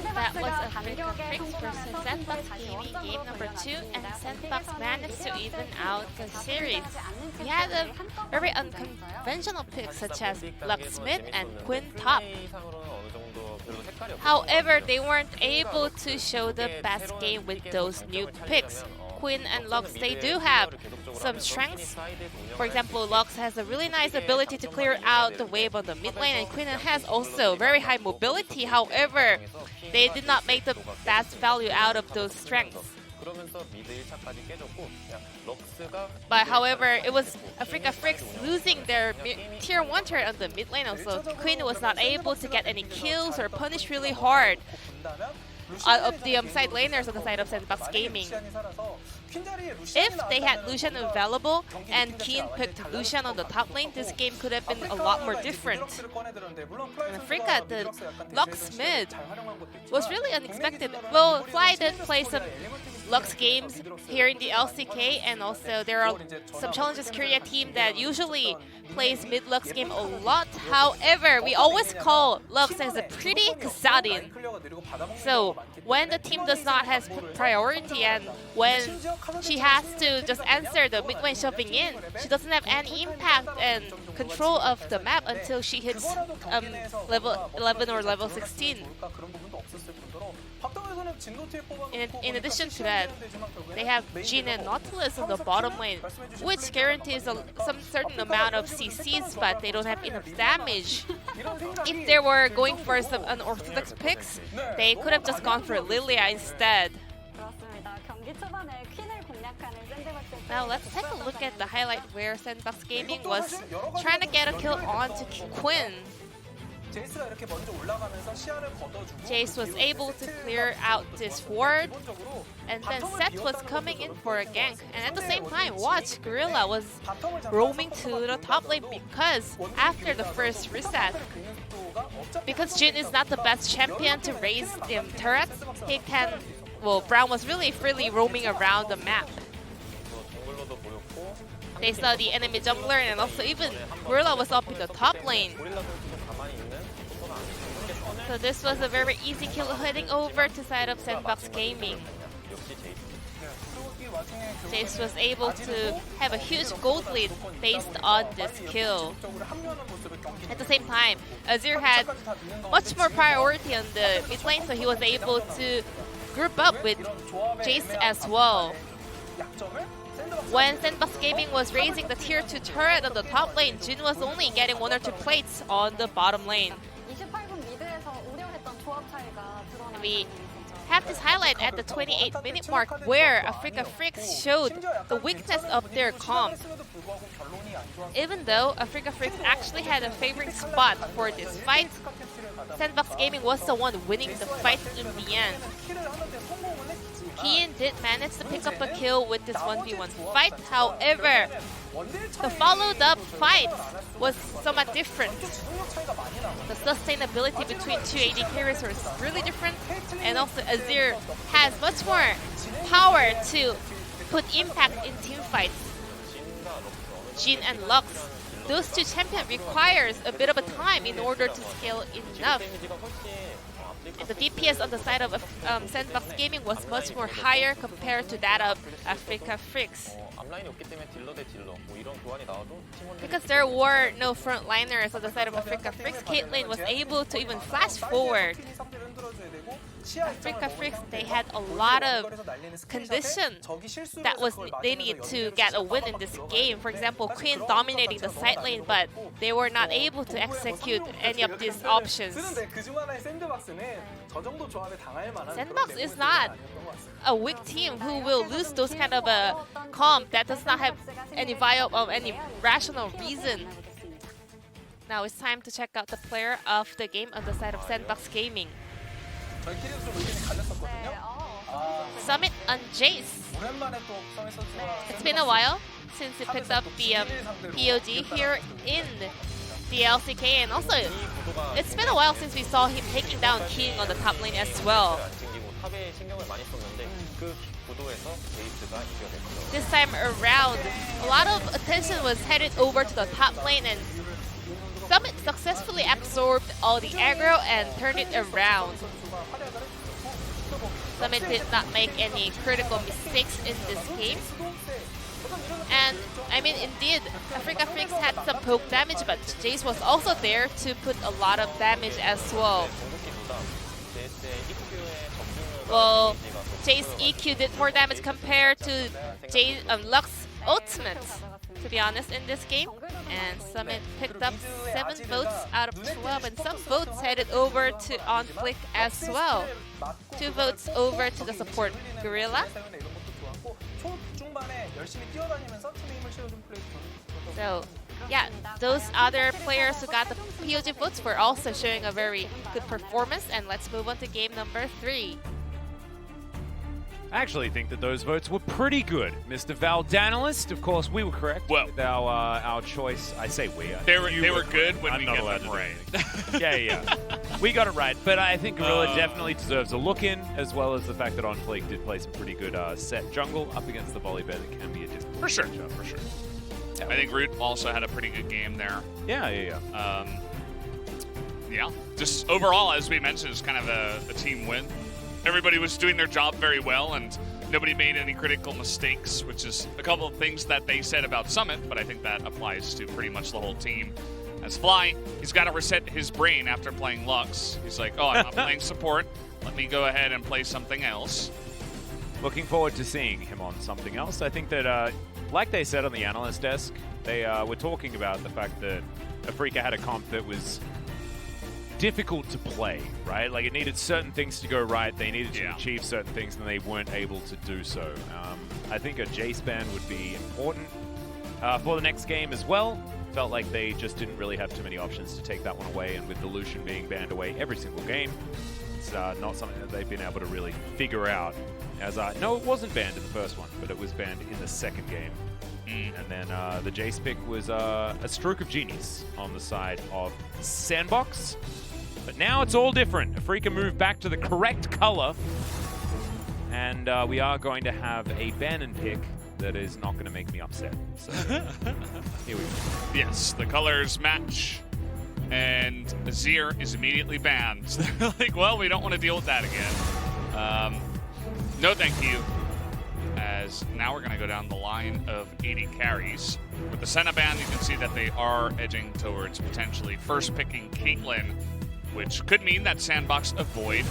That was Afreeca Freecs versus SANDBOX Gaming, game number 2, and SANDBOX managed to even out the series. We had a very unconventional picks such as Lux mid and Quinn top. However, they weren't able to show the best game with those new picks. Quinn and Lux, they do have some strengths. For example, Lux has a really nice ability to clear out the wave on the mid lane, and Quinn has also very high mobility. However, they did not make the best value out of those strengths. But however, it was Afreeca Freecs losing their tier 1 turret on the mid lane also. Quinn was not able to get any kills or punish really hard of the side laners on the side of SANDBOX Gaming. If they had Lucian available and Keen picked Lucian on the top lane, this game could have been a lot more different. And Afreeca, the Lux mid, was really unexpected. Well, Fly did play some Lux games here in the LCK, and also there are some Challenges Korea team that usually plays mid-Lux game a lot. However, we always call Lux as a pretty Kasadin. So when the team does not have priority and when she has to just answer the mid lane shoving in, she doesn't have any impact and control of the map until she hits level 11 or level 16. In addition to that, they have Jhin and Nautilus on the bottom lane, which guarantees some certain amount of CCs, but they don't have enough damage. If they were going for some unorthodox picks, they could have just gone for Lilia instead. Now let's take a look at the highlight where SANDBOX Gaming was trying to get a kill onto Quinn. Jace was able to clear out this ward, and then Seth was coming in for a gank. And at the same time, watch, Gorilla was roaming to the top lane because after the first reset, because Jhin is not the best champion to raise the turrets, he can, well, Brown was really freely roaming around the map. They saw the enemy jungler, and also even Gorilla was up in the top lane. So this was a very easy kill heading over to side of SANDBOX Gaming. Jace was able to have a huge gold lead based on this kill. At the same time, Azir had much more priority on the mid lane, so he was able to group up with Jace as well. When SANDBOX Gaming was raising the tier 2 turret on the top lane, Jhin was only getting 1 or 2 plates on the bottom lane. And we have this highlight at the 28-minute mark where Afreeca Freecs showed the weakness of their comp. Even though Afreeca Freecs actually had a favorite spot for this fight, SANDBOX Gaming was the one winning the fight in the end. Kian did manage to pick up a kill with this 1v1 fight. However, the followed up fight was somewhat different. The sustainability between two AD carriers was really different, and also Azir has much more power to put impact in team fights. Jhin and Lux, those two champions requires a bit of a time in order to scale enough. And the DPS on the side of SANDBOX Gaming was much more higher compared to that of Afreeca Freecs. Because there were no frontliners on the side of Afreeca Freecs, Caitlyn was able to even flash forward. Afreeca Freecs, they had a lot of condition that they needed to get a win in this game. For example, Queen dominating the side lane, but they were not able to execute any of these options. SANDBOX is not a weak team who will lose those kind of a comp that does not have any viable, any rational reason. Now it's time to check out the player of the game on the side of SANDBOX Gaming. Summit on Jace. It's been a while since he picked up the POG here in the LCK, and also it's been a while since we saw him taking down King on the top lane as well. This time around, a lot of attention was headed over to the top lane, and Summit successfully absorbed all the aggro and turned it around. Summit did not make any critical mistakes in this game. And I mean, indeed, Afreeca Freecs had some poke damage, but Jace was also there to put a lot of damage as well. Well, Jace EQ did more damage compared to Lux ultimate, to be honest, in this game. And Summit picked up 7 votes out of 12, and some votes headed over to OnFlick as well. 2 votes over to the support Gorilla. So, yeah, those other players who got the POG votes were also showing a very good performance. And let's move on to game number 3. I actually think that those votes were pretty good, Mr. Valdanalist. Of course, we were correct with our choice. I say we. They were good when we get them right. Yeah. We got it right, but I think Gorilla definitely deserves a look in, as well as the fact that OnFleek did play some pretty good set jungle up against the volley bear that can be a difficult for sure. matchup. For sure. Yeah. I think Root also had a pretty good game there. Yeah. Yeah, just overall, as we mentioned, it's kind of a team win. Everybody was doing their job very well, and nobody made any critical mistakes, which is a couple of things that they said about Summit, but I think that applies to pretty much the whole team. As Fly, he's got to reset his brain after playing Lux. He's like, oh, I'm not playing support. Let me go ahead and play something else. Looking forward to seeing him on something else. I think that, like they said on the analyst desk, they were talking about the fact that Afreeca had a comp that was difficult to play, right? Like, it needed certain things to go right. They needed to achieve certain things, and they weren't able to do so. I think a Jace ban would be important for the next game as well. Felt like they just didn't really have too many options to take that one away, and with the Lucian being banned away every single game, it's not something that they've been able to really figure out. As no, it wasn't banned in the first one, but it was banned in the second game. And then the Jace pick was a stroke of genius on the side of SANDBOX. But now it's all different. Afreeca moved back to the correct color. And we are going to have a Bannon pick that is not going to make me upset. So here we go. Yes, the colors match. And Azir is immediately banned. So they're like, well, we don't want to deal with that again. No thank you. As now we're going to go down the line of 80 carries. With the Senna ban, you can see that they are edging towards potentially first picking Caitlyn, which could mean that SANDBOX avoid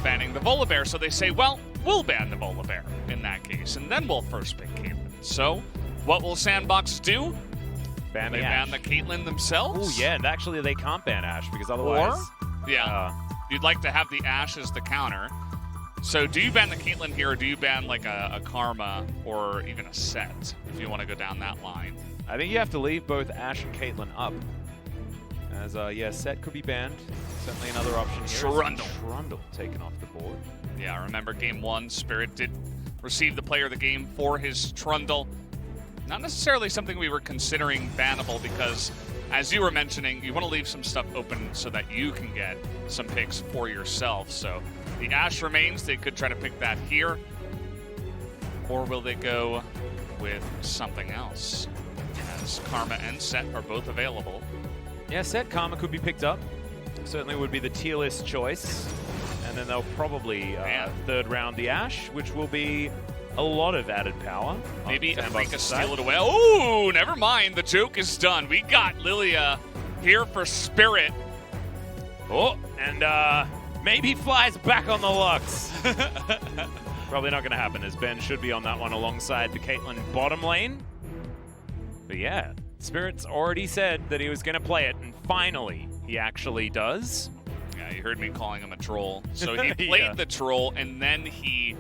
banning the Volibear. So they say, well, we'll ban the Volibear in that case, and then we'll first pick Caitlyn. So what will SANDBOX do? Ban they ban the Caitlyn themselves? Oh, yeah, and actually they can't ban Ashe, because otherwise... You'd like to have the Ashe as the counter. So do you ban the Caitlyn here, or do you ban like a Karma or even a Set, if you want to go down that line? I think you have to leave both Ashe and Caitlyn up. As, Set could be banned. Certainly another option here. Trundle taken off the board. Yeah, remember game 1, Spirit did receive the player of the game for his Trundle. Not necessarily something we were considering bannable because, as you were mentioning, you want to leave some stuff open so that you can get some picks for yourself. So the Ashe remains. They could try to pick that here. Or will they go with something else? As Karma and Set are both available. Yeah, Set Karma could be picked up. Certainly would be the tier list choice. And then they'll probably third round the Ashe, which will be a lot of added power. Maybe Afreeca steal it away. Oh, never mind. The joke is done. We got Lilia here for Spirit. Oh, and maybe flies back on the Lux. Probably not going to happen, as Ben should be on that one alongside the Caitlyn bottom lane. But yeah, Spirit's already said that he was going to play it, and finally he actually does. Yeah, you heard me calling him a troll. So he played the troll, and then he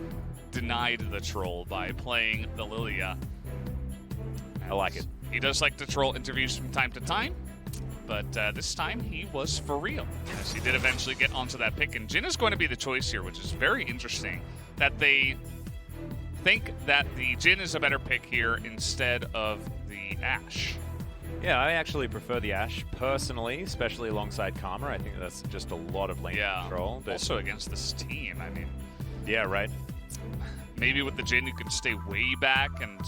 denied the troll by playing the Lilia. I like it. He does like to troll interviews from time to time, but this time he was for real. Yes, he did eventually get onto that pick, and Jhin is going to be the choice here, which is very interesting, that they think that the Jhin is a better pick here instead of the Ashe. Yeah, I actually prefer the Ashe personally, especially alongside Karma. I think that's just a lot of lane control. But also against this team, I mean. Yeah, right. Maybe with the Jhin you can stay way back and,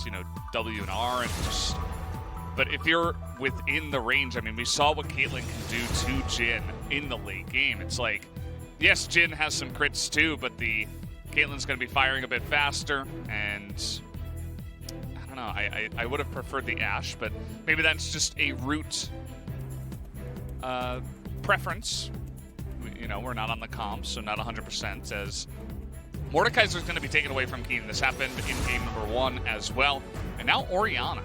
W and R and just... But if you're within the range. I mean, we saw what Caitlyn can do to Jhin in the late game. It's like, yes, Jhin has some crits too, but the Caitlyn's going to be firing a bit faster, and I don't know. I would have preferred the Ashe, but maybe that's just a root preference. You know, we're not on the comms, so not 100%, as Mordekaiser's going to be taken away from Keen. This happened in game number 1 as well. And now Orianna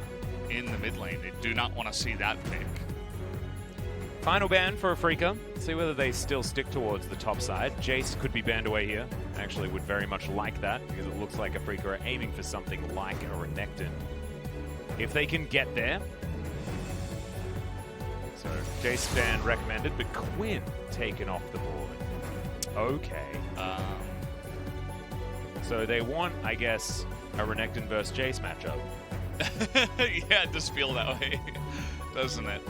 in the mid lane. They do not want to see that pick. Final ban for Afreeca. See whether they still stick towards the top side. Jace could be banned away here. Actually would very much like that, because it looks like Afreeca are aiming for something like a Renekton. If they can get there. So Jace ban recommended, but Quinn taken off the board. Okay. So they want, I guess, a Renekton versus Jace matchup. Yeah, it does feel that way, doesn't it?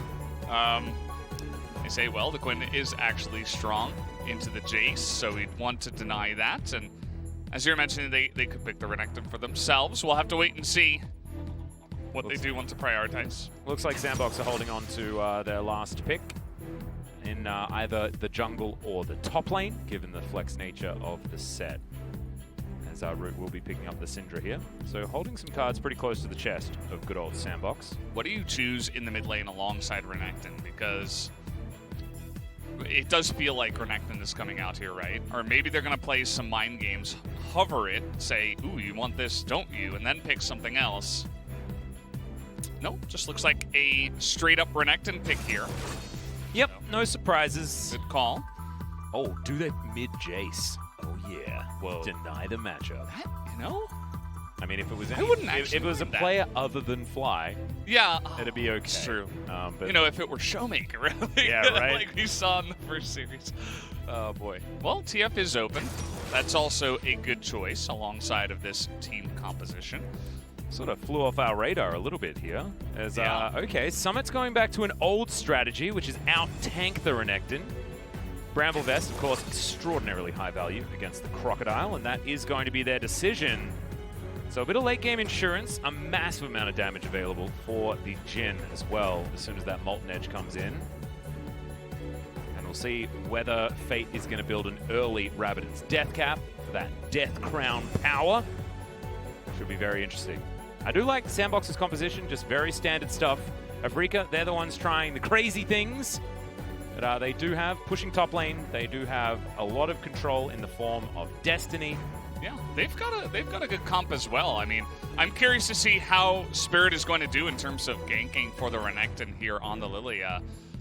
They say, well, the Quinn is actually strong into the Jace, so we'd want to deny that. And as you're mentioning, they could pick the Renekton for themselves. We'll have to wait and see what they do want to prioritize. Looks like SANDBOX are holding on to their last pick in either the jungle or the top lane, given the flex nature of the set. As our Root will be picking up the Syndra here. So holding some cards pretty close to the chest of good old SANDBOX. What do you choose in the mid lane alongside Renekton? Because it does feel like Renekton is coming out here, right? Or maybe they're going to play some mind games, hover it, say, ooh, you want this, don't you? And then pick something else. Nope, just looks like a straight-up Renekton pick here. Yep, no surprises. Good call. Oh, do they mid Jace? Oh yeah. Whoa. Deny the matchup. That, you know? I mean, if it was if it was a player other than Fly, yeah, it'd be okay. It's true. But you know, if it were Showmaker, really, yeah, right. like we saw in the first series. Oh boy. Well, TF is open. That's also a good choice alongside of this team composition. Sort of flew off our radar a little bit here. As Yeah. okay, Summit's going back to an old strategy, which is out tank the Renekton. Bramble Vest, of course, extraordinarily high value against the Crocodile, and that is going to be their decision. So a bit of late game insurance, a massive amount of damage available for the Jhin as well, as soon as that Molten Edge comes in. And we'll see whether Fate is going to build an early Rabbidd's Death Cap for that Death Crown power. Should be very interesting. I do like SANDBOX's composition, just very standard stuff. Afreeca, they're the ones trying the crazy things. But they do have pushing top lane. They do have a lot of control in the form of Destiny. Yeah, they've got a good comp as well. I mean, I'm curious to see how Spirit is going to do in terms of ganking for the Renekton here on the Lily.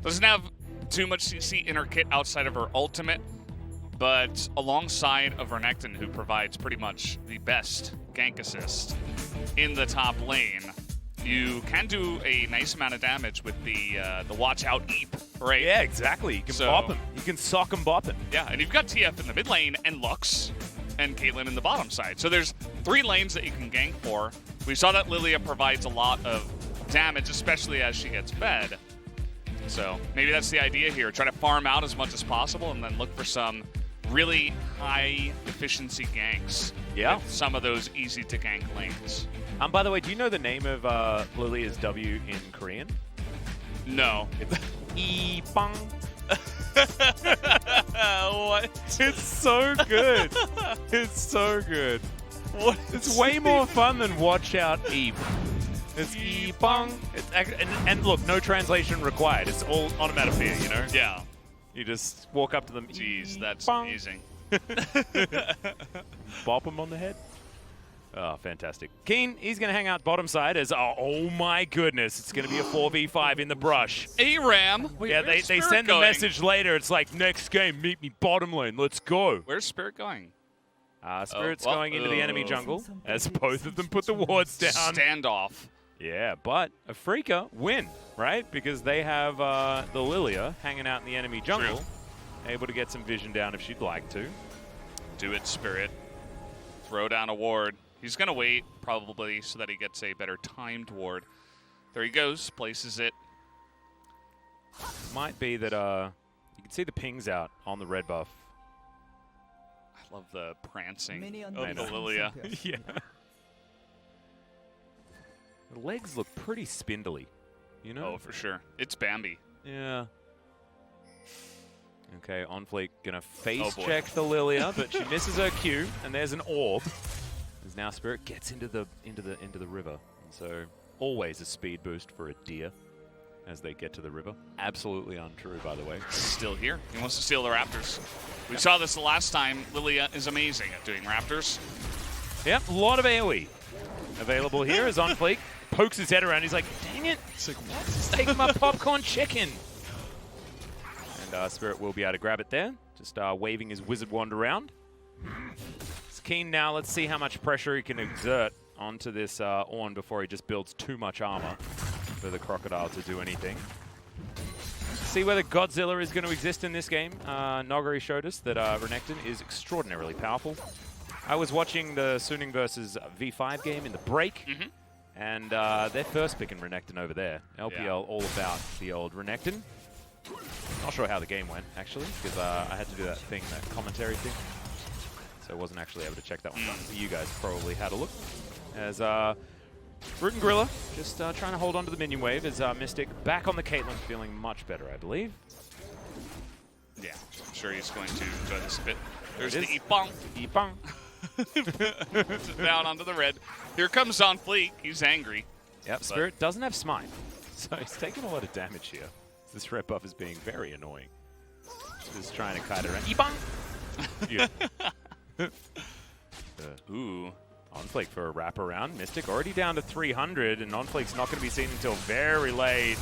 Doesn't have too much CC in her kit outside of her ultimate, but alongside of Renekton, who provides pretty much the best gank assist in the top lane, you can do a nice amount of damage with the watch out Eep, right? Yeah, exactly. You can bop him. You can sock him, bop him. Yeah, and you've got TF in the mid lane and Lux and Caitlyn in the bottom side. So there's 3 lanes that you can gank for. We saw that Lilia provides a lot of damage, especially as she gets fed. So maybe that's the idea here. Try to farm out as much as possible and then look for some really high efficiency ganks. Yeah. With some of those easy to gank lanes. By the way, do you know the name of Lilia's W in Korean? No. It's Ipang. What? It's so good. It's so good. What? It's way more fun than Watch Out Eve. It's Ipang. And look, no translation required. It's all onomatopoeia, you know? Yeah. You just walk up to them. Jeez, that's Ipang. amazing. Bop him on the head. Oh, fantastic. Keen, he's going to hang out bottom side as, oh my goodness, it's going to be a 4v5 in the brush. ARAM. Wait, yeah, they send the message later. It's like, next game, meet me bottom lane. Let's go. Where's Spirit going? Spirit's going into the enemy jungle as both of them put the wards down. Standoff. Yeah, but Afreeca win, right? Because they have the Lilia hanging out in the enemy jungle, able to get some vision down if she'd like to. Do it, Spirit. Throw down a ward. He's going to wait, probably, so that he gets a better timed ward. There he goes, places it. Might be that you can see the pings out on the red buff. I love the prancing of the Lilia. Yeah. The legs look pretty spindly. you know? Oh, for sure. It's Bambi. Yeah. Okay, OnFleek gonna face Oh, check the Lilia, but she misses her Q, and there's an orb. As now Spirit gets into the river. And so always a speed boost for a deer as they get to the river. Absolutely untrue, by the way. Still here. He wants to steal the Raptors. We saw this the last time. Lilia is amazing at doing Raptors. Yep, a lot of AoE available here as OnFleek pokes his head around. He's like, dang it. It's like, what? It's taking my popcorn chicken. And Spirit will be able to grab it there. Just waving his wizard wand around. He's keen now. Let's see how much pressure he can exert onto this Ornn before he just builds too much armor for the Crocodile to do anything. See whether Godzilla is going to exist in this game. Nogari showed us that Renekton is extraordinarily powerful. I was watching the Suning versus V5 game in the break, and they're first picking Renekton over there. LPL all about the old Renekton. Not sure how the game went, actually, because I had to do that thing, that commentary thing. So I wasn't actually able to check that one out. So you guys probably had a look. As Root and Gorilla just trying to hold on to the minion wave as Mystic back on the Caitlyn, feeling much better, I believe. Yeah, I'm sure he's going to enjoy this a bit. There's the Ipang. Ipang. Down onto the red. Here comes OnFleek. He's angry. Yep, Spirit doesn't have Smite, so he's taking a lot of damage here. This red buff is being very annoying. Just trying to kite around. Ipang! Yeah. Ooh. OnFleek for a wraparound. Mystic already down to 300, and OnFleek's not going to be seen until very late.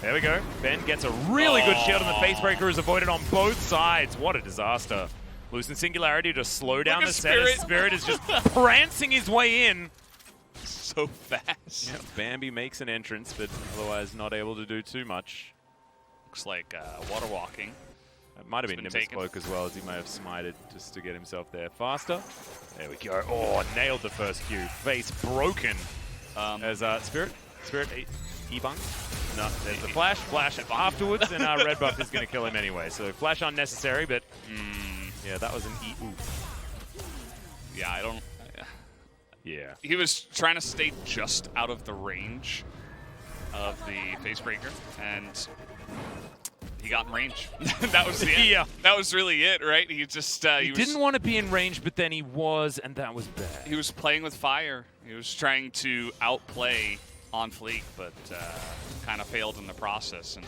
There we go. Ben gets a really good shield, and the Facebreaker is avoided on both sides. What a disaster. Loosen Singularity to slow down the set. Spirit is just prancing his way in. So fast. Yep, Bambi makes an entrance, but otherwise not able to do too much. Looks like water walking. It might have been Nimbus Cloak as well, as he may have smited just to get himself there faster. There we go. Oh, nailed the first Q. Face broken. As Spirit E-bung. No, there's the flash afterwards, and red buff is going to kill him anyway. So flash unnecessary, but yeah, that was an Yeah, I don't. Yeah. He was trying to stay just out of the range of the Facebreaker, and he got in range. That was the end. Yeah. That was really it, right? He just he didn't want to be in range, but then he was, and that was bad. He was playing with fire. He was trying to outplay OnFleek, but kind of failed in the process. And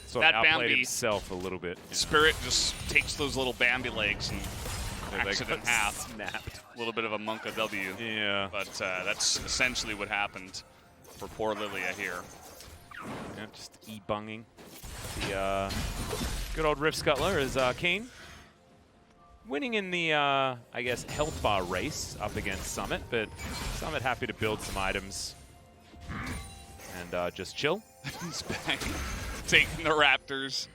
so that outplayed Bambi himself a little bit. Yeah. Spirit just takes those little Bambi legs and cracks it in half. Snapped. A little bit of a Monka W. Yeah. But that's essentially what happened for poor Lilia here. Yeah, just e-bunging. The good old Rift Scuttler is keen. Winning in the, I guess, health bar race up against Summit, but Summit happy to build some items and just chill. He's back, taking the Raptors.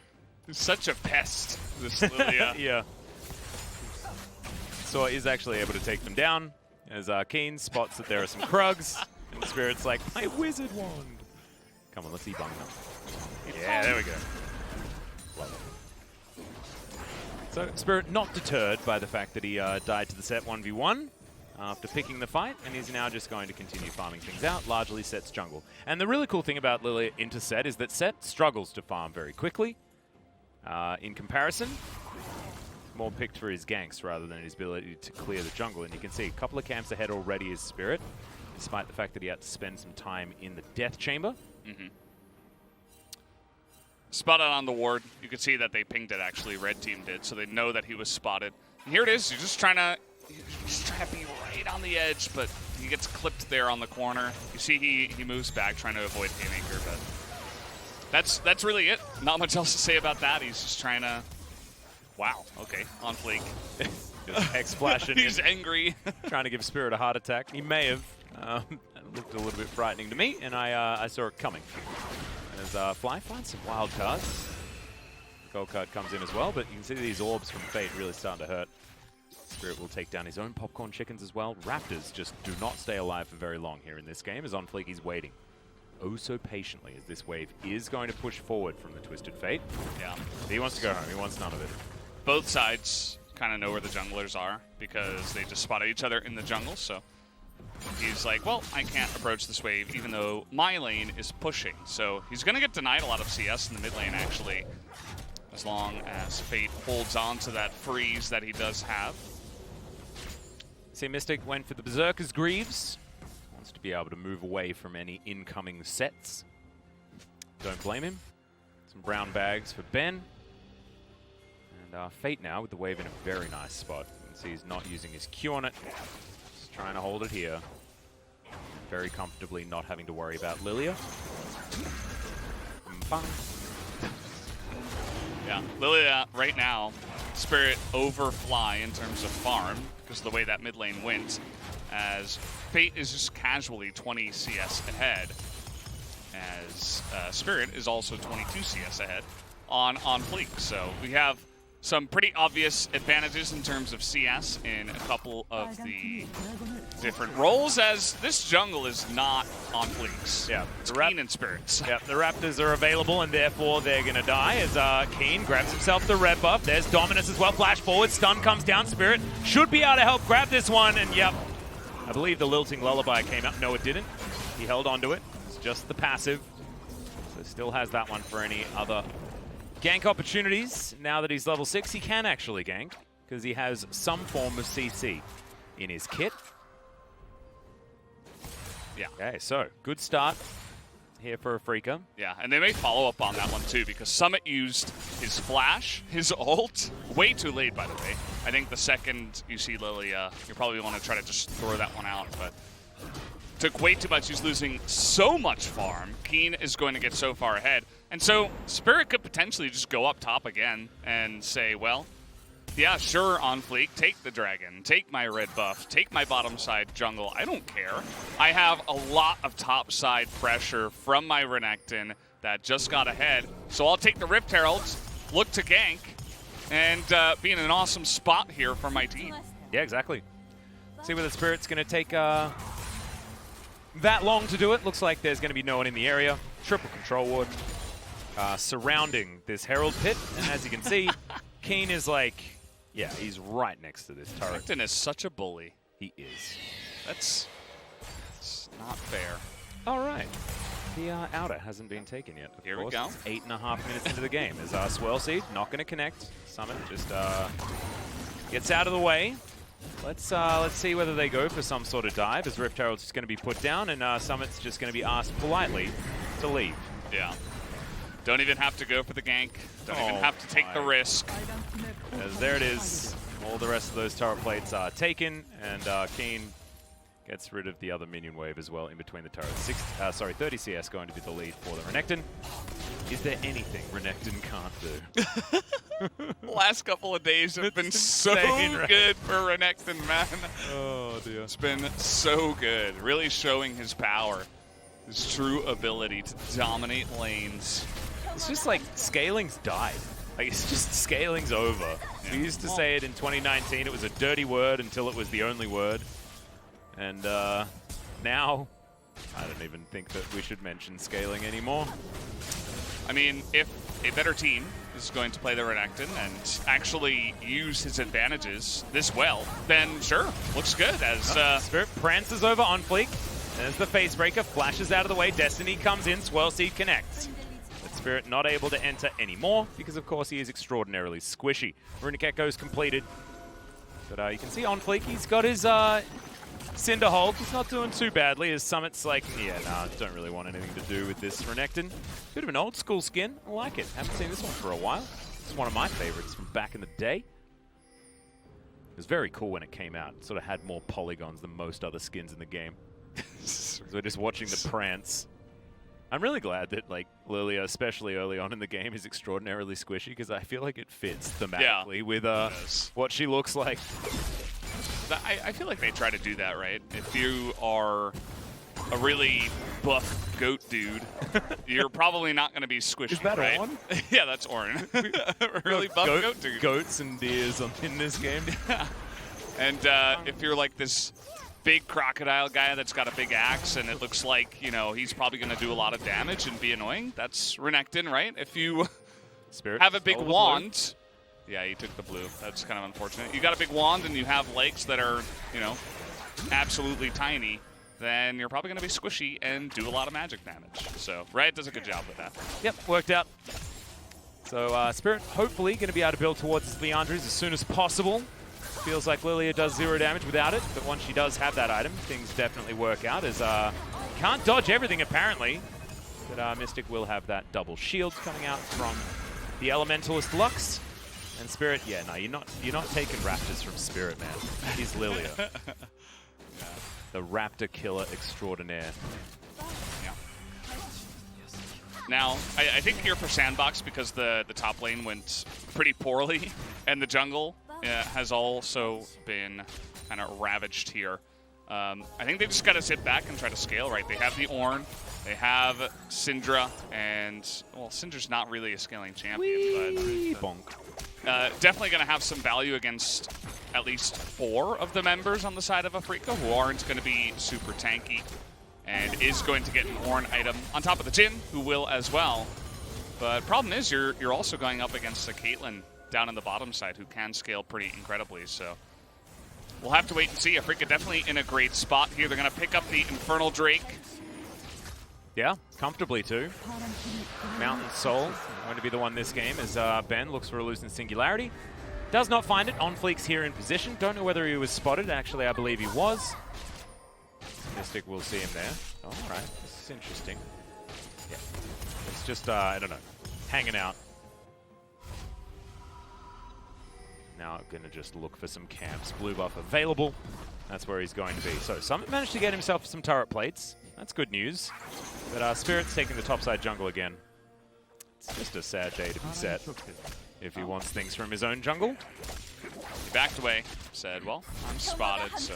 He's such a pest, this Lilia. Yeah. So he's actually able to take them down as Keen spots that there are some Krugs, and Spirit's like, my wizard wand. Come on, let's e-bung them. Yeah, there we go. Love it. So Spirit not deterred by the fact that he died to the set 1v1 after picking the fight, and he's now just going to continue farming things out, largely Set's jungle. And the really cool thing about Lilia into Set is that Set struggles to farm very quickly. In comparison, more picked for his ganks rather than his ability to clear the jungle. And you can see a couple of camps ahead already is Spirit, despite the fact that he had to spend some time in the Death Chamber. Spotted on the ward. You could see that they pinged it, actually. Red team did, so they know that he was spotted. And here it is. You're just trying to be right on the edge, but he gets clipped there on the corner. You see he moves back, trying to avoid Haymaker, but that's really it. Not much else to say about that. He's just trying to... Wow, okay, OnFleek. X-flashing He's angry. Trying to give Spirit a heart attack. He may have. It looked a little bit frightening to me, and I saw it coming. As Fly finds some wild cards. Gold card comes in as well, but you can see these orbs from Fate really starting to hurt. Spirit will take down his own popcorn chickens as well. Raptors just do not stay alive for very long here in this game, as OnFleek is waiting oh so patiently as this wave is going to push forward from the Twisted Fate. Yeah. He wants to go home. He wants none of it. Both sides kind of know where the junglers are because they just spotted each other in the jungle, so he's like, well, I can't approach this wave even though my lane is pushing. So he's going to get denied a lot of CS in the mid lane, actually, as long as Fate holds on to that freeze that he does have. See, Mystic went for the Berserker's Greaves. Wants to be able to move away from any incoming sets. Don't blame him. Some brown bags for Ben. And Fate now with the wave in a very nice spot. You can see he's not using his Q on it. Just trying to hold it here. Very comfortably not having to worry about Lilia. Bang. Yeah, Lilia right now, Spirit over Fly in terms of farm because of the way that mid lane went, as Fate is just casually 20 CS ahead, as Spirit is also 22 CS ahead on Fleek. So we have some pretty obvious advantages in terms of CS in a couple of the different roles, as this jungle is not on Fleeks. Yeah, it's Keen and Spirits. Yeah, the Raptors are available, and therefore they're going to die as Keen grabs himself the red buff. There's Dominus as well. Flash forward, stun comes down. Spirit should be able to help grab this one, and yep, I believe the Lilting Lullaby came out. No, it didn't. He held onto it. It's just the passive. So still has that one for any other gank opportunities. Now that he's level 6, he can actually gank because he has some form of CC in his kit. Yeah. Okay, so good start here for Afreeca. Yeah, and they may follow up on that one too, because Summit used his flash, his ult, way too late, by the way. I think the second you see Lilia, you probably want to try to just throw that one out, but took way too much. He's losing so much farm. Keen is going to get so far ahead. And so Spirit could potentially just go up top again and say, well, yeah, sure, on Fleek, take the dragon, take my red buff, take my bottom side jungle. I don't care. I have a lot of top side pressure from my Renekton that just got ahead. So I'll take the Rift Heralds, look to gank, and be in an awesome spot here for my team. Yeah, exactly. See whether Spirit's going to take that long to do it. Looks like there's going to be no one in the area. Triple control ward surrounding this Herald pit. And as you can see, Keen is like, yeah, he's right next to this turret. Renekton is such a bully. He is. That's not fair. All right. The outer hasn't been taken yet. Of Here course. we go. It's 8.5 minutes into the game. As Swirl Seed not going to connect. Summit just gets out of the way. Let's see whether they go for some sort of dive, as Rift Herald's just going to be put down, and Summit's just going to be asked politely to leave. Yeah. Don't even have to go for the gank. Don't even have to take the risk. As there it is. All the rest of those turret plates are taken, and Keen gets rid of the other minion wave as well in between the turrets. 30 CS going to be the lead for the Renekton. Is there anything Renekton can't do? Last couple of days have been so insane, good for Renekton, man. Oh, dear. It's been so good. Really showing his power. His true ability to dominate lanes. It's just like scaling's died. Like, it's just scaling's over. Yeah. We used to say it in 2019. It was a dirty word until it was the only word. And now, I don't even think that we should mention scaling anymore. I mean, if a better team is going to play the Renekton and actually use his advantages this well, then sure, looks good. As Spirit prances over on Fleek. There's the face breaker, flashes out of the way. Destiny comes in, Swirl Seed connects. But Spirit not able to enter anymore because, of course, he is extraordinarily squishy. Runic Echo's completed. But you can see on Fleek, he's got his Cinder Hulk. He's not doing too badly as Summit's like, yeah, nah, don't really want anything to do with this Renekton. Bit of an old school skin. I like it. Haven't seen this one for a while. It's one of my favorites from back in the day. It was very cool when it came out. It sort of had more polygons than most other skins in the game. So we're just watching the prance. I'm really glad that, like, Lilia, especially early on in the game, is extraordinarily squishy because I feel like it fits thematically with what she looks like. I feel like they try to do that, right? If you are a really buff goat dude, you're probably not going to be squishy, Is that right? Orn? Yeah, that's Orn. Really buff goat dude. Goats and deers in this game. Yeah. And if you're like this big crocodile guy that's got a big axe and it looks like, you know, he's probably going to do a lot of damage and be annoying, that's Renekton, right? If you have a big wand... Yeah, he took the blue. That's kind of unfortunate. You got a big wand and you have legs that are, you know, absolutely tiny. then you're probably going to be squishy and do a lot of magic damage. So Riot does a good job with that. Yep, worked out. So Spirit hopefully going to be able to build towards his Leandres as soon as possible. Feels like Lilia does 0 damage without it, but once she does have that item, things definitely work out as can't dodge everything apparently. But Mystic will have that double shield coming out from the Elementalist Lux. And Spirit, yeah, no, you're not taking Raptors from Spirit, man. He's Lilia. Yeah. The Raptor killer extraordinaire. Yeah. Now, I think here for SANDBOX, because the top lane went pretty poorly, and the jungle has also been kind of ravaged here. I think they just got to sit back and try to scale, right? They have the Ornn, they have Syndra, and, well, Syndra's not really a scaling champion, but definitely going to have some value against at least 4 of the members on the side of Afreeca, who aren't going to be super tanky, and is going to get an Ornn item on top of the Jhin, who will as well. But problem is, you're also going up against a Caitlyn down on the bottom side who can scale pretty incredibly, so we'll have to wait and see. Afreeca definitely in a great spot here. They're going to pick up the Infernal Drake. Yeah, comfortably too. Mountain Soul going to be the one this game as Ben looks for a Lucent Singularity. Does not find it. On Fleeks here in position. Don't know whether he was spotted. Actually, I believe he was. Mystic will see him there. Oh, all right, this is interesting. Yeah, it's just, I don't know, hanging out. Now I'm going to just look for some camps. Blue buff available. That's where he's going to be. So Summit managed to get himself some turret plates. That's good news. But Spirit's taking the topside jungle again. It's just a sad day to be set if he wants things from his own jungle. He backed away, said, well, I'm spotted, so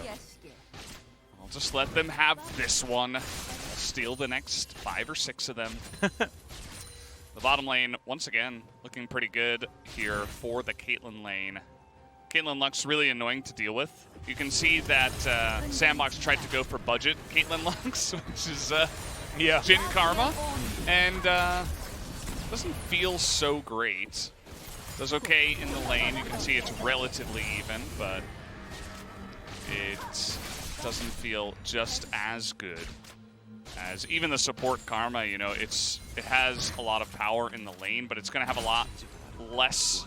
I'll just let them have this one. I'll steal the next 5 or 6 of them. The bottom lane, once again, looking pretty good here for the Caitlyn lane. Caitlyn Lux really annoying to deal with. You can see that SANDBOX tried to go for budget Caitlyn Lux, which is Jhin Karma, and doesn't feel so great. Does okay in the lane. You can see it's relatively even, but it doesn't feel just as good as even the support Karma. You know, it has a lot of power in the lane, but it's going to have a lot less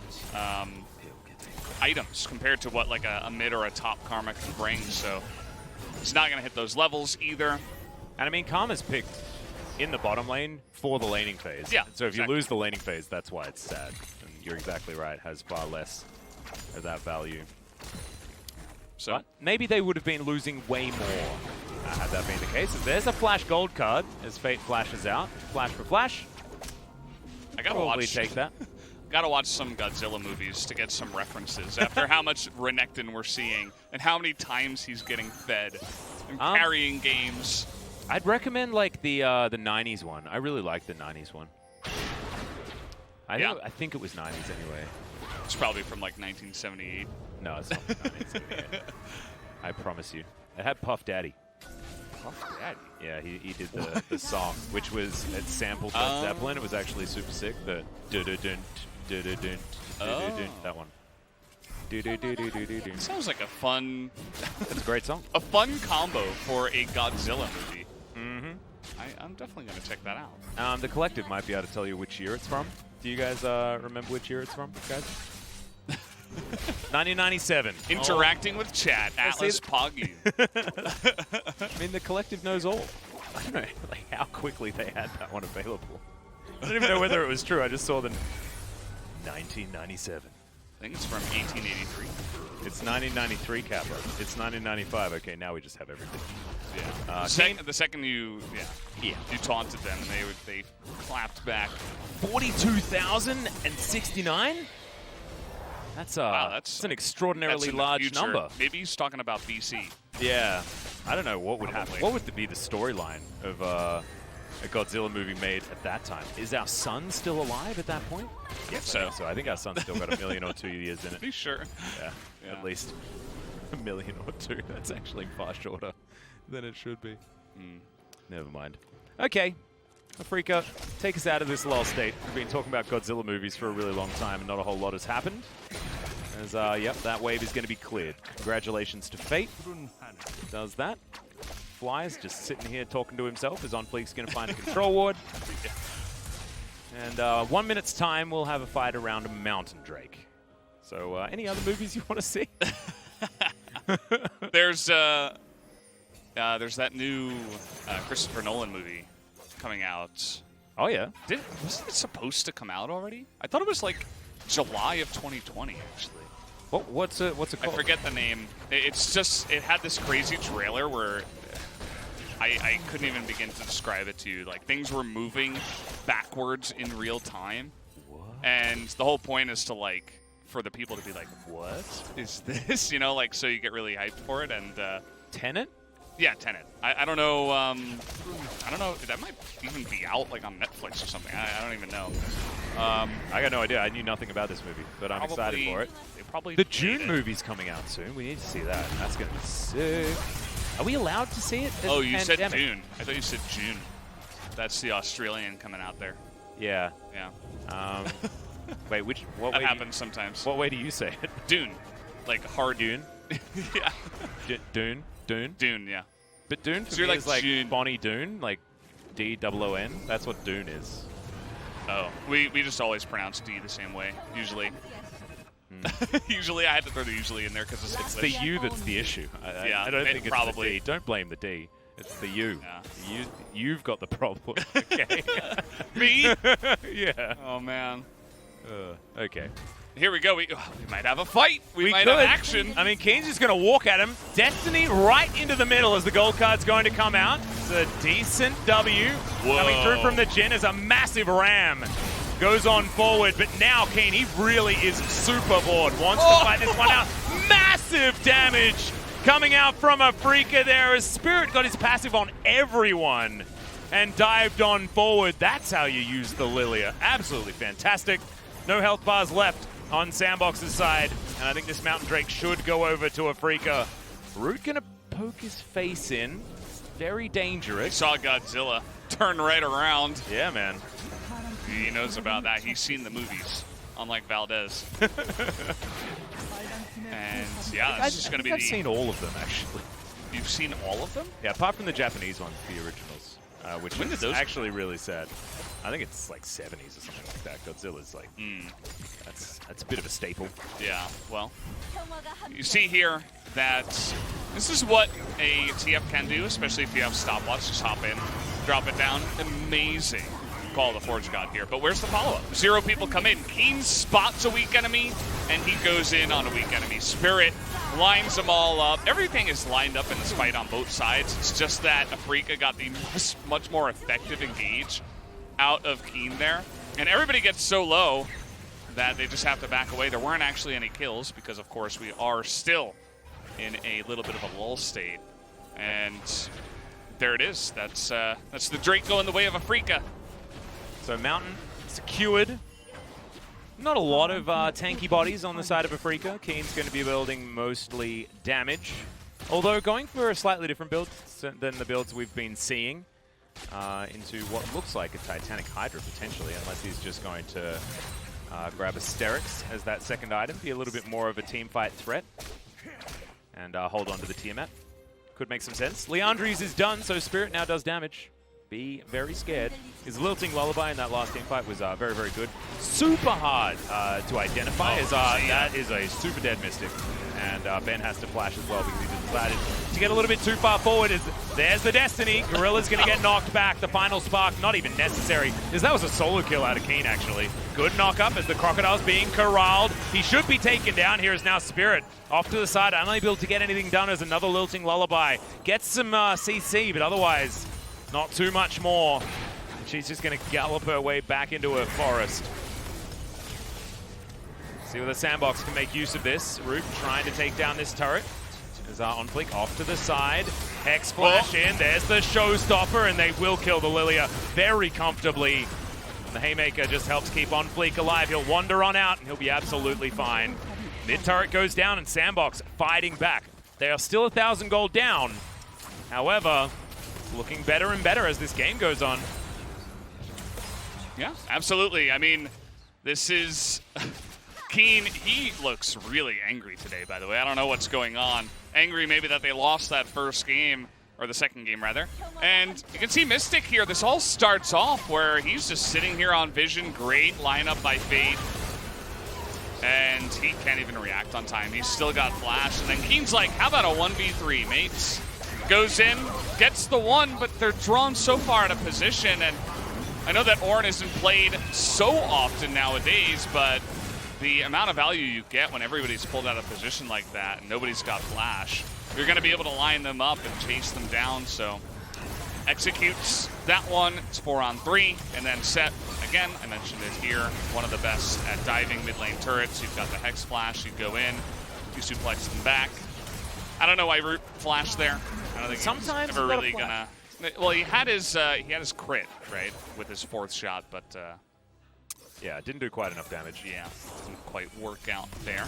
items compared to what like a mid or a top Karma can bring. So it's not going to hit those levels either. And I mean, Karma's picked in the bottom lane for the laning phase. Yeah. So if you lose the laning phase, that's why it's sad. And you're exactly right. Has far less of that value. So but maybe they would have been losing way more had that been the case. There's a Flash Gold card as Fate flashes out. Flash for Flash. I gotta probably take that. Gotta watch some Godzilla movies to get some references after how much Renekton we're seeing and how many times he's getting fed and carrying games. I'd recommend like the 90s one. I really like the 90s one. I think it was 90s anyway. It's probably from like 1978. No, it's not 1978. I promise you. It had Puff Daddy. Puff Daddy? Yeah, he did the song, which was, it sampled Led Zeppelin. It was actually super sick. The dun-dun-dun, dun-dun-dun, dun-dun-dun, that one. It sounds like a fun... It's a great song. A fun combo for a Godzilla movie. Mm-hmm. I'm definitely going to check that out. The Collective might be able to tell you which year it's from. Do you guys remember which year it's from, guys? 1997. Interacting with chat, Atlas Poggy. I mean, the Collective knows all. I don't know like how quickly they had that one available. I don't even know whether it was true. I just saw the 1997. I think it's from 1883. It's 1993, Kappa. It's 1995. Okay, now we just have everything. Yeah. The second you taunted them, and they clapped back. 42,069. That's that's an extraordinarily large number. Maybe he's talking about BC. Yeah, I don't know what would happen. What would be the storyline of a Godzilla movie made at that time? Is our sun still alive at that point? Yes, I think so. I think our sun's still got 1 million or 2 years in it. Be sure. Yeah, at least 1 million or 2. That's actually far shorter than it should be. Never mind. Okay, Afreeca, take us out of this lull state. We've been talking about Godzilla movies for a really long time, and not a whole lot has happened. As, yep, that wave is going to be cleared. Congratulations to Fate. Does that. flies, just sitting here talking to himself as OnFleek's going to find a control ward. And 1 minute's time, we'll have a fight around a Mountain Drake. So any other movies you want to see? There's that new Christopher Nolan movie coming out. Oh, yeah. Wasn't it supposed to come out already? I thought it was like July of 2020, actually. What's it called? I forget the name. It's just, it had this crazy trailer where I couldn't even begin to describe it to you. Like, things were moving backwards in real time. What? And the whole point is to, like, for the people to be like, what is this? You know, like, so you get really hyped for it. And Tenet? Yeah, Tenet. I don't know. I don't know. That might even be out like on Netflix or something. I don't even know. I got no idea. I knew nothing about this movie, but I'm excited for it. The June movie's coming out soon. We need to see that. That's going to be sick. Are we allowed to see it? Oh, you said June. I thought you said June. That's the Australian coming out there. Yeah. Yeah. Wait, what that way happens sometimes. What way do you say it? Dune. Like hard Dune? Yeah. Dune? Dune, yeah. But Dune for me is like Bonnie Doon, like D-O-O-N. That's what Dune is. Oh, we just always pronounce D the same way, usually. Usually, I had to throw the usually in there because it's the U that's the issue. I don't think it's probably. the D. Don't blame the D. It's the U. Yeah. You've got the problem. Okay. Me? Yeah. Oh, man. Okay. Here we go. We might have a fight. We might could. have action. I mean, Keen's just going to walk at him. Destiny right into the middle as the gold card's going to come out. It's a decent W. Whoa. Coming through from the Jhin as a massive ram. Goes on forward, but now Keen, he really is super bored. Wants to fight this one out. Massive damage coming out from Afreeca there as Spirit got his passive on everyone and dived on forward. That's how you use the Lilia. Absolutely fantastic. No health bars left on SANDBOX's side, and I think this Mountain Drake should go over to Afreeca. Root gonna poke his face in. Very dangerous. Saw Godzilla turn right around. Yeah, man. He knows about that. He's seen the movies, unlike Valdez. And yeah, this is going to be I've seen all of them, actually. You've seen all of them? Yeah, apart from the Japanese ones, the originals, which When did is those actually really sad. I think it's like 70s or something like that. Godzilla's like, that's a bit of a staple. Yeah, well, you see here that this is what a TF can do, especially if you have stopwatch. Just hop in, drop it down. Amazing call of the Forge God here. But where's the follow-up? 0 people come in. Keen spots a weak enemy, and he goes in on a weak enemy. Spirit lines them all up. Everything is lined up in this fight on both sides. It's just that Afreeca got the much more effective engage out of Keen there. And everybody gets so low that they just have to back away. There weren't actually any kills because, of course, we are still in a little bit of a lull state. And there it is. That's the Drake going the way of Afreeca. So Mountain secured. Not a lot of tanky bodies on the side of Afreeca. Keen's going to be building mostly damage. Although going for a slightly different build than the builds we've been seeing into what looks like a Titanic Hydra potentially, unless he's just going to grab Asterix as that second item, be a little bit more of a team fight threat, and hold on to the Tiamat. Could make some sense. Leandri's is done, so Spirit now does damage. Be very scared. His Lilting Lullaby in that last team fight was very, very good. Super hard to identify, as that is a super dead Mystic. And Ben has to flash as well because he decided to get a little bit too far forward. There's the Destiny. Gorilla's going to get knocked back. The final spark, not even necessary, because that was a solo kill out of Keen, actually. Good knock up as the Crocodile's being corralled. He should be taken down. Here is now Spirit off to the side, unable to get anything done as another Lilting Lullaby. Gets some CC, but otherwise not too much more. She's just going to gallop her way back into her forest. See whether SANDBOX can make use of this. Root trying to take down this turret. As OnFleek off to the side. Hex flash in. There's the showstopper, and they will kill the Lilia very comfortably. And the Haymaker just helps keep OnFleek alive. He'll wander on out, and he'll be absolutely fine. Mid turret goes down, and SANDBOX fighting back. They are still 1,000 gold down. However, looking better and better as this game goes on. Yeah, absolutely. I mean, this is Keen. He looks really angry today, by the way. I don't know what's going on. Angry maybe that they lost that first game or the second game rather. And you can see Mystic here, this all starts off where he's just sitting here on Vision, great lineup by Fate. And he can't even react on time, he's still got Flash. And then Keen's like, how about a 1v3, mates? Goes in, gets the one, but they're drawn so far out of position. And I know that Ornn isn't played so often nowadays, but the amount of value you get when everybody's pulled out of position like that and nobody's got Flash, you're going to be able to line them up and chase them down. So executes that one. It's 4-on-3. And then Set, again, I mentioned it here, one of the best at diving mid lane turrets. You've got the Hex Flash, you go in, you suplex them back. I don't know why Root Flash there. I don't think sometimes he's ever really gonna. Well, he had his crit, right, with his 4th shot, but yeah, didn't do quite enough damage. Yeah, didn't quite work out there.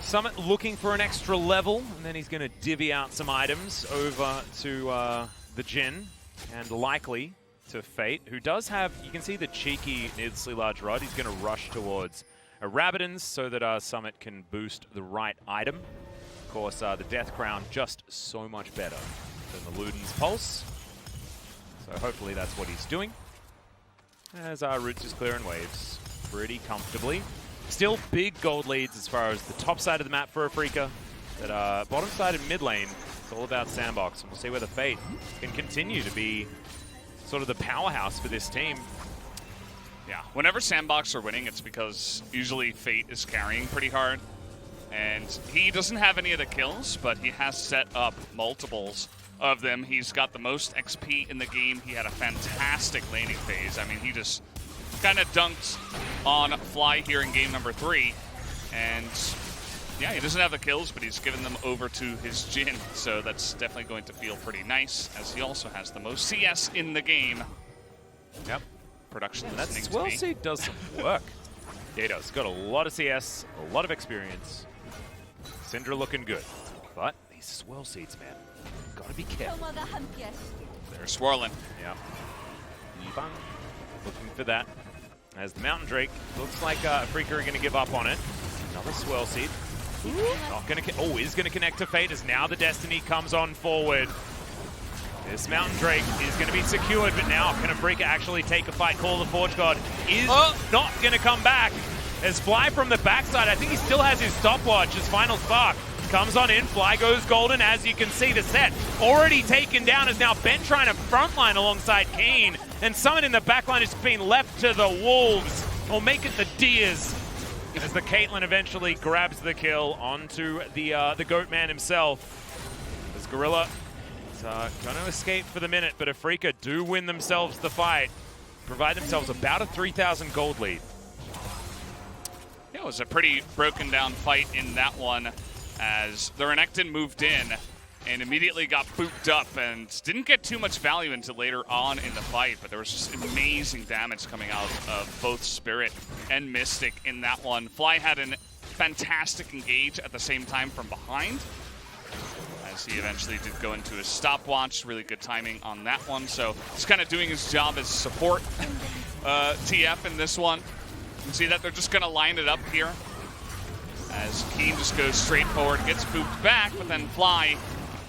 Summit looking for an extra level, and then he's going to divvy out some items over to the Jhin, and likely to Fate, who does have, you can see the cheeky needlessly large rod. He's going to rush towards a Rabadon's so that Summit can boost the right item. Of course, the Death Crown just so much better than the Luden's Pulse. So hopefully that's what he's doing. As our Roots is clearing waves pretty comfortably. Still big gold leads as far as the top side of the map for Afreeca. That bottom side and mid lane, it's all about SANDBOX. And we'll see whether Fate can continue to be sort of the powerhouse for this team. Yeah, whenever SANDBOX are winning, it's because usually Fate is carrying pretty hard. And he doesn't have any of the kills, but he has set up multiples of them. He's got the most XP in the game. He had a fantastic laning phase. I mean, he just kind of dunked on Fly here in game number 3. And yeah, he doesn't have the kills, but he's given them over to his Jhin. So that's definitely going to feel pretty nice, as he also has the most CS in the game. Yep. Production that Swell Seed does some work. Yeah, he does. Got a lot of CS, a lot of experience. Syndra looking good. But these Swell Seeds, man, gotta be careful. They're swirling. Yeah. Yibang looking for that. As the Mountain Drake, looks like Afreeca are going to give up on it. Another Swell Seed. Not going to. Oh, is going to connect to Fate as now the Destiny comes on forward. This Mountain Drake is going to be secured, but now can Afreeca actually take a fight? Call the Forge God is not going to come back. As Fly from the backside, I think he still has his stopwatch. His final spark comes on in. Fly goes golden, as you can see. The Set already taken down, as now Ben trying to frontline alongside Keen. And Summit in the backline is being left to the Wolves. Or make it the Deers. As the Caitlyn eventually grabs the kill onto the Goatman himself. As Gorilla is going to escape for the minute, but Afreeca do win themselves the fight. Provide themselves about a 3,000 gold lead. Yeah, it was a pretty broken down fight in that one, as the Renekton moved in and immediately got booped up and didn't get too much value until later on in the fight, but there was just amazing damage coming out of both Spirit and Mystic in that one. Fly had a fantastic engage at the same time from behind, as he eventually did go into his stopwatch. Really good timing on that one, so he's kind of doing his job as support TF in this one. You can see that they're just going to line it up here, as Keen just goes straight forward, gets booped back, but then Fly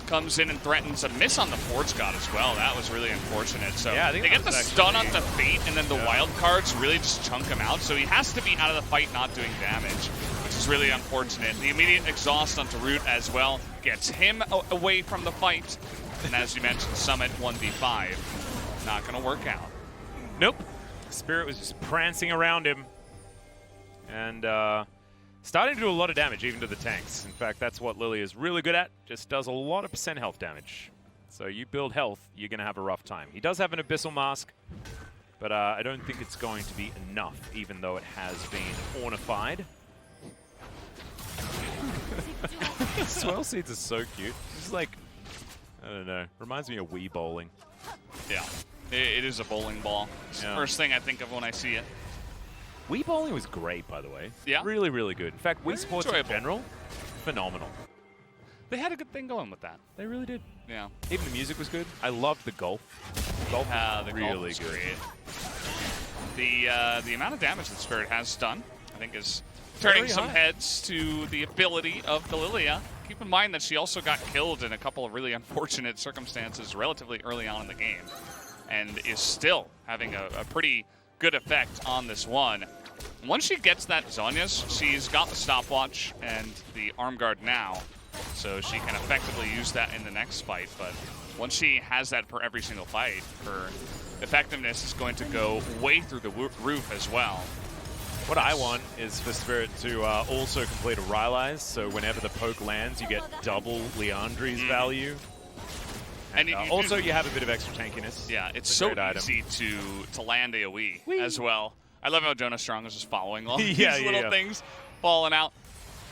comes in and threatens a miss on the Forge God as well. That was really unfortunate. So yeah, they get the stun onto Fate, and then the wild cards really just chunk him out. So he has to be out of the fight not doing damage, which is really unfortunate. The immediate exhaust onto Root as well gets him away from the fight. And as you mentioned, Summit 1v5. Not going to work out. Nope. Spirit was just prancing around him. And starting to do a lot of damage even to the tanks. In fact, that's what Lily is really good at. Just does a lot of percent health damage. So you build health, you're going to have a rough time. He does have an Abyssal Mask, but I don't think it's going to be enough, even though it has been ornified. Swell Seeds are so cute. It's like, I don't know, reminds me of Wii bowling. Yeah, it is a bowling ball. It's the first thing I think of when I see it. Wii bowling was great, by the way. Yeah. Really, really good. In fact, Wii Sports in general, phenomenal. They had a good thing going with that. They really did. Yeah. Even the music was good. I loved the golf. Golf was really good. The amount of damage that Spirit has done, I think, is turning some heads to the ability of the Lilia. keep in mind that she also got killed in a couple of really unfortunate circumstances relatively early on in the game, and is still having a pretty good effect on this one. Once she gets that Zhonya's, she's got the stopwatch and the arm guard now, so she can effectively use that in the next fight. But once she has that for every single fight, her effectiveness is going to go way through the roof as well. What I want is for Spirit to also complete a Rylai's, so whenever the poke lands, you get double Leandri's value. And also, you have a bit of extra tankiness. Yeah, it's so easy to land AoE as well. I love how Jonah Strong is just following all these little things falling out.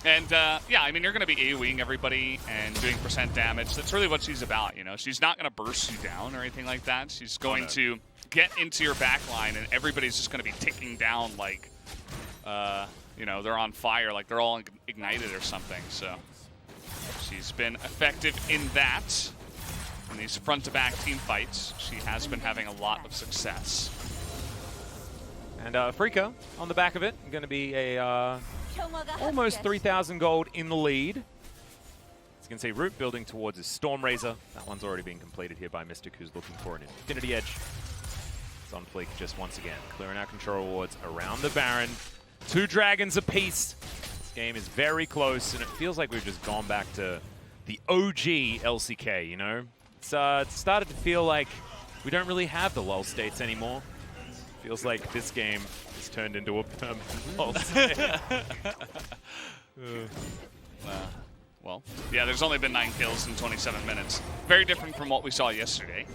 And yeah, I mean, you're going to be AoEing everybody and doing % damage. That's really what she's about, you know? She's not going to burst you down or anything like that. She's going to get into your backline, and everybody's just going to be ticking down like, you know, they're on fire, like they're all ignited or something. So she's been effective in that. In these front-to-back team fights, she has been having a lot of success. And Afreeca, on the back of it, going to be a almost 3,000 gold in the lead. As you can see, Root building towards his Stormrazor. That one's already been completed here by Mystic, who's looking for an Infinity Edge. Sunfleek just once again clearing our control wards around the Baron. 2 dragons apiece. This game is very close, and it feels like we've just gone back to the OG LCK, you know? It's started to feel like we don't really have the lull states anymore. Feels like this game has turned into a permanent lull state. Well, yeah, there's only been 9 kills in 27 minutes. Very different from what we saw yesterday.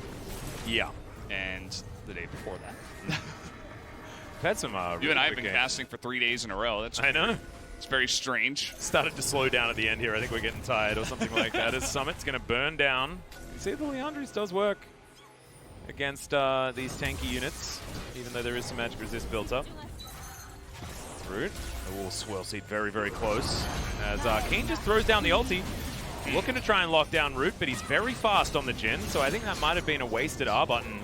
Yeah. And the day before that. We've had some you and I have been casting for 3 days in a row. That's I know. It's very strange. Started to slow down at the end here. I think we're getting tired or something like that. As Summit's going to burn down. You see, the Leandri's does work against these tanky units, even though there is some magic resist built up. Root. Oh, Swirl Seed very, very close. As Keen just throws down the ulti. Looking to try and lock down Root, but he's very fast on the Jhin, so I think that might have been a wasted R button.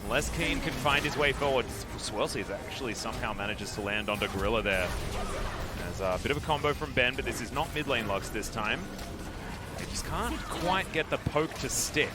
Unless Keen can find his way forward. Swirl Seed actually somehow manages to land onto Gorilla there. There's a bit of a combo from Ben, but this is not mid lane Lux this time. They just can't quite get the poke to stick.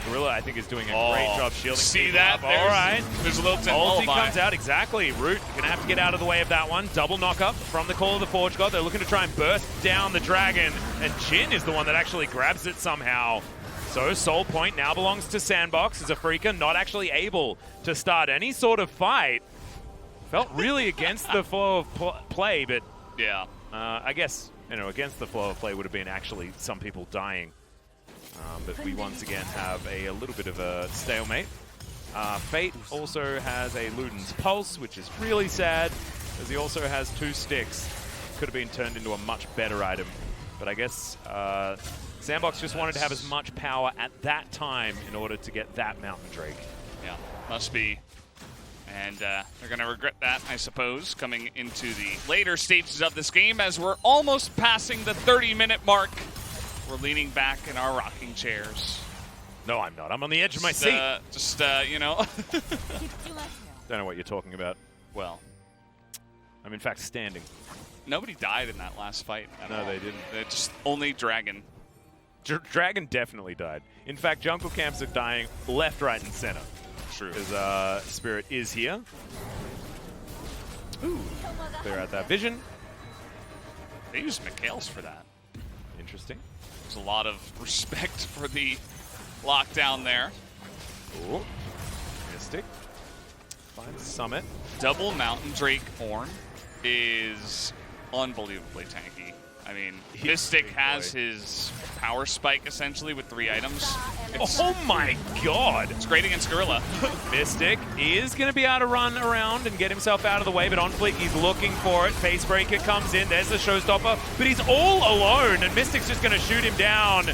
Gorilla, I think, is doing a great job shielding. See that? All right. There's a little ulti comes out, exactly. Root gonna have to get out of the way of that one. Double knock-up from the Call of the Forge God. They're looking to try and burst down the dragon, and Jhin is the one that actually grabs it somehow. So Soul Point now belongs to SANDBOX, as Afreeca not actually able to start any sort of fight. Felt really against the flow of play, but yeah, I guess, you know, against the flow of play would have been actually some people dying. But we once again have a little bit of a stalemate. Fate also has a Luden's Pulse, which is really sad, as he also has 2 sticks. Could have been turned into a much better item. But I guess SANDBOX just wanted to have as much power at that time in order to get that Mountain Drake. Yeah, must be. And they're going to regret that, I suppose, coming into the later stages of this game, as we're almost passing the 30-minute mark. We're leaning back in our rocking chairs. No, I'm not. I'm on the edge of my seat. You know. Don't know what you're talking about. Well, I'm in fact standing. Nobody died in that last fight. No, they didn't. Just only Dragon. Dragon definitely died. In fact, jungle camps are dying left, right, and center. True. Because Spirit is here. Ooh. Clear out that vision. They used Mikhail's for that. Interesting. There's a lot of respect for the lockdown there. Ooh. Mystic. Finds Summit. Double Mountain Drake Horn is unbelievably tanky. I mean, Mystic has his power spike essentially with 3 items. Oh my god! It's great against Gorilla. Mystic is going to be able to run around and get himself out of the way, but on fleek, he's looking for it. Facebreaker comes in, there's the showstopper, but he's all alone, and Mystic's just going to shoot him down.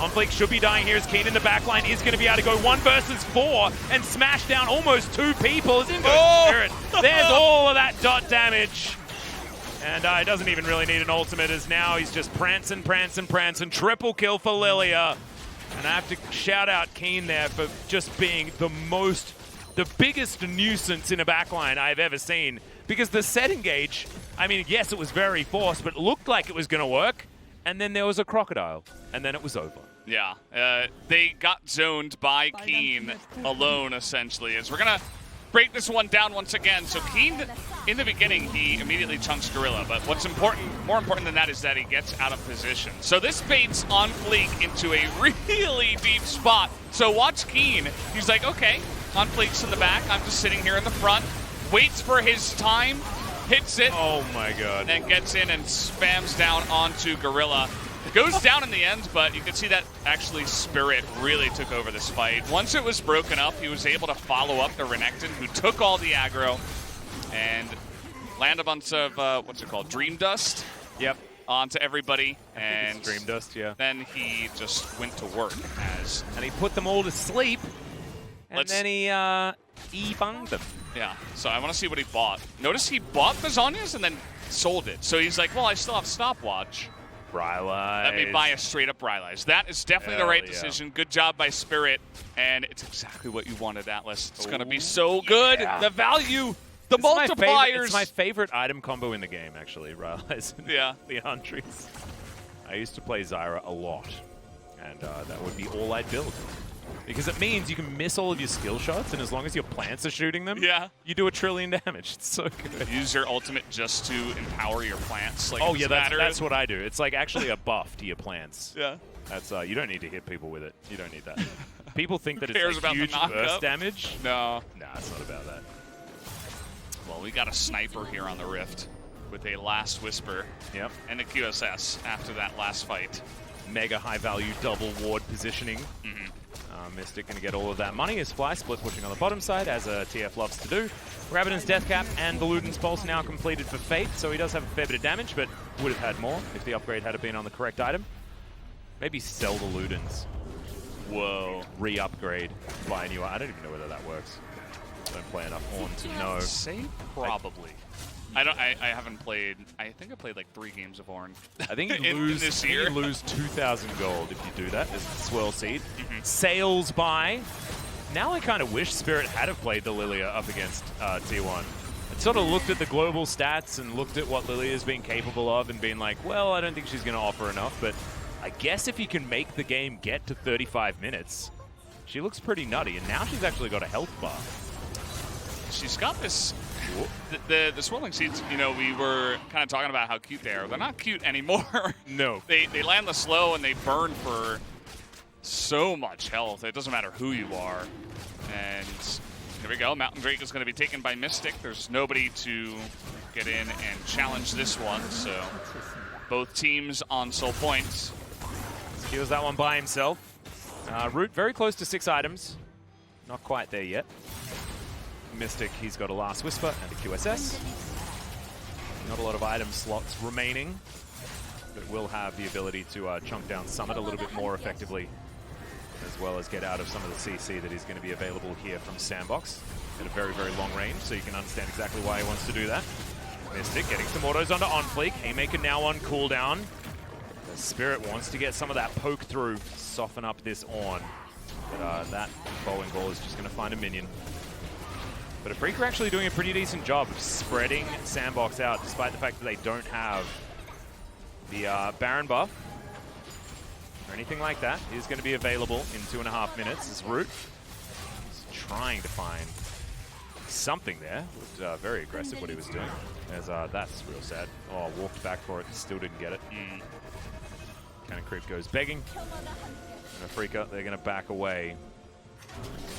On fleek should be dying here as Keen in the backline is going to be able to go 1 versus 4 and smash down almost 2 people. As in goes Spirit. There's all of that dot damage. And it doesn't even really need an ultimate, as now he's just prancing. Triple kill for Lilia. And I have to shout out Keen there for just being the biggest nuisance in a backline I've ever seen. Because the set engage, I mean, yes, it was very forced, but it looked like it was going to work. and then there was a crocodile, and then it was over. Yeah, they got zoned by Keen alone, essentially. As we're going to break this one down once again. So Keen, in the beginning, he immediately chunks Gorilla, but what's more important than that is that he gets out of position. So this baits on Fleek into a really deep spot. So watch Keen. He's like, okay, on Fleek's in the back. I'm just sitting here in the front. Waits for his time, hits it. Oh my god. And gets in and spams down onto Gorilla. Goes down in the end, but you can see that actually Spirit really took over this fight. Once it was broken up, he was able to follow up the Renekton, who took all the aggro and land a bunch of, what's it called, Dream Dust? Yep. Onto everybody. And Dream Dust, yeah. Then he just went to work as... And he put them all to sleep, and then he e-bunged them. Yeah, so I want to see what he bought. Notice he bought the Zhonya's and then sold it. So he's like, well, I still have Stopwatch. Rylai's. Let me buy a straight-up Rylai's. That is definitely the right decision. Good job by Spirit, and it's exactly what you wanted, Atlas. It's going to be so good. Yeah. The value, the multipliers. It's my favorite item combo in the game, actually, Rylai's and Leandri's. I used to play Zyra a lot, and that would be all I'd build. Because it means you can miss all of your skill shots, and as long as your plants are shooting them, you do 1 trillion damage. It's so good. Use your ultimate just to empower your plants. Like, oh yeah, that's what I do. It's like actually a buff to your plants. Yeah. That's you don't need to hit people with it. You don't need that. People think that cares it's about like huge the burst damage. No. Nah, it's not about that. Well, we got a sniper here on the Rift with a Last Whisper. Yep. And a QSS after that last fight. Mega high value double ward positioning. Mystic going to get all of that money as Fly Split pushing on the bottom side, as TF loves to do. Rabbidan's Death Cap and the Luden's Pulse now completed for Fate, so he does have a fair bit of damage, but would have had more if the upgrade had been on the correct item. Maybe sell the Ludens. Whoa. Re-upgrade, buy a new... I don't even know whether that works. I don't play enough Horn to know. Say probably. I haven't played. I think I played like 3 games of Horn. I think you lose 2,000 gold if you do that as the Swirl Seed. Sails by. Now I kind of wish Spirit had have played the Lilia up against T1. I sort of looked at the global stats and looked at what Lilia's been capable of and been like, well, I don't think she's going to offer enough, but I guess if you can make the game get to 35 minutes, she looks pretty nutty, and now she's actually got a health bar. She's got this... The Swirling Seeds, you know, we were kind of talking about how cute they are. They're not cute anymore. No. They land the slow and they burn for so much health. It doesn't matter who you are. And here we go. Mountain Drake is going to be taken by Mystic. There's nobody to get in and challenge this one. So both teams on soul points. Steals that one by himself. Root very close to 6 items. Not quite there yet. Mystic, he's got a Last Whisper and a QSS. Not a lot of item slots remaining, but will have the ability to chunk down Summit a little bit more effectively, as well as get out of some of the CC that is going to be available here from SANDBOX at a very, very long range, so you can understand exactly why he wants to do that. Mystic getting some autos onto OnFleek. Haymaker now on cooldown. The Spirit wants to get some of that poke through, soften up this on. But that bowling ball is just going to find a minion. But Afreeca are actually doing a pretty decent job of spreading SANDBOX out, despite the fact that they don't have the Baron buff or anything like that. Is going to be available in 2.5 minutes as Root is trying to find something there. Looked very aggressive what he was doing, as that's real sad. Oh, walked back for it, still didn't get it. Cannon Creep goes begging. And Afreeca, they're going to back away.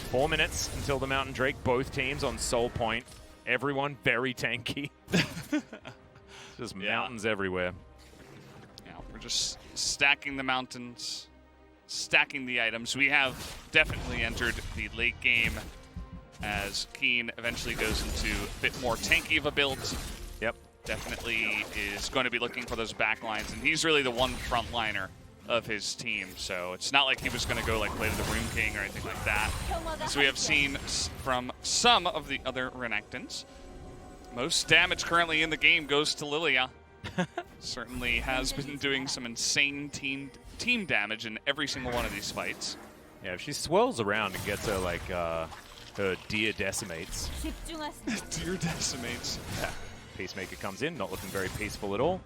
4 minutes until the Mountain Drake. Both teams on soul point. Everyone very tanky. Just mountains everywhere. Yeah, we're just stacking the mountains, stacking the items. We have definitely entered the late game as Keen eventually goes into a bit more tanky of a build. Yep. Definitely is going to be looking for those backlines, and he's really the one frontliner of his team, so it's not like he was going to go like play to the Rune King or anything like that. As we have seen from some of the other Renektons, most damage currently in the game goes to Lilia. Certainly has been doing some insane team damage in every single one of these fights. Yeah, if she swirls around and gets her like her Deer Decimates. Deer Decimates. Yeah. Peacemaker comes in, not looking very peaceful at all.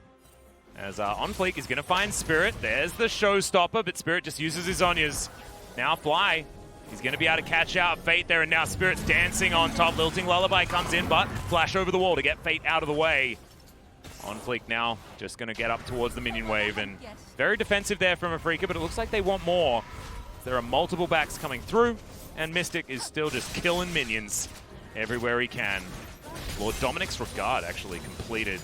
As On Fleek is going to find Spirit. There's the showstopper, but Spirit just uses his Onyas. Now Fly. He's going to be able to catch out Fate there, and now Spirit's dancing on top. Lilting Lullaby comes in, but flash over the wall to get Fate out of the way. On Fleek now just going to get up towards the minion wave, and very defensive there from Afreeca, but it looks like they want more. There are multiple backs coming through, and Mystic is still just killing minions everywhere he can. Lord Dominic's Regard actually completed.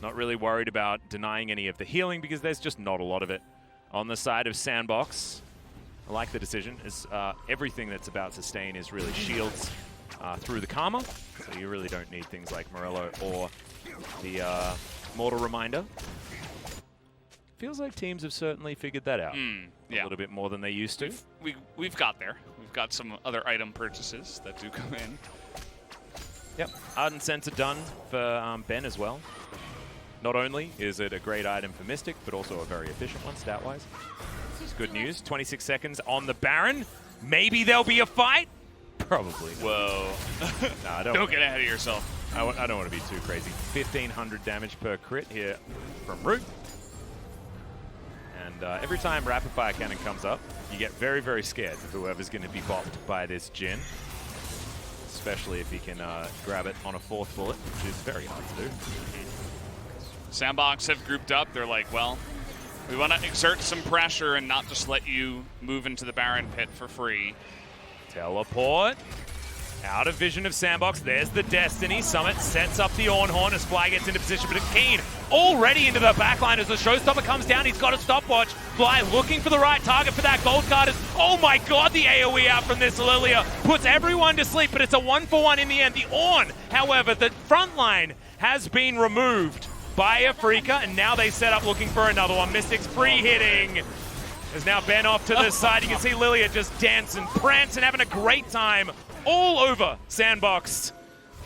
Not really worried about denying any of the healing because there's just not a lot of it. On the side of SANDBOX, I like the decision, as everything that's about sustain is really shields through the Karma, so you really don't need things like Morello or the Mortal Reminder. Feels like teams have certainly figured that out a little bit more than they used to. We've got there. We've got some other item purchases that do come in. Yep, Ardent Sensor done for Ben as well. Not only is it a great item for Mystic, but also a very efficient one stat-wise. It's good news. 26 seconds on the Baron. Maybe there'll be a fight? Probably. Whoa. Nah, don't get ahead of yourself. I don't want to be too crazy. 1,500 damage per crit here from Root. And every time Rapid Fire Cannon comes up, you get very, very scared of whoever's going to be bopped by this Jhin. Especially if he can grab it on a 4th bullet, which is very hard to do. SANDBOX have grouped up. They're like, well, we want to exert some pressure and not just let you move into the Baron pit for free. Teleport. Out of vision of SANDBOX. There's the Destiny. Summit sets up the Ornhorn as Fly gets into position, but Keen already into the backline as the showstopper comes down. He's got a stopwatch. Fly looking for the right target for that gold card. Oh my god, the AoE out from this Lilia puts everyone to sleep, but it's a 1-for-1 in the end. The Ornn, however, the front line has been removed by Afreeca, and now they set up looking for another one. Mystic's free hitting. There's now Ben off to the side. You can see Lilia just dancing, prancing, having a great time all over SANDBOX.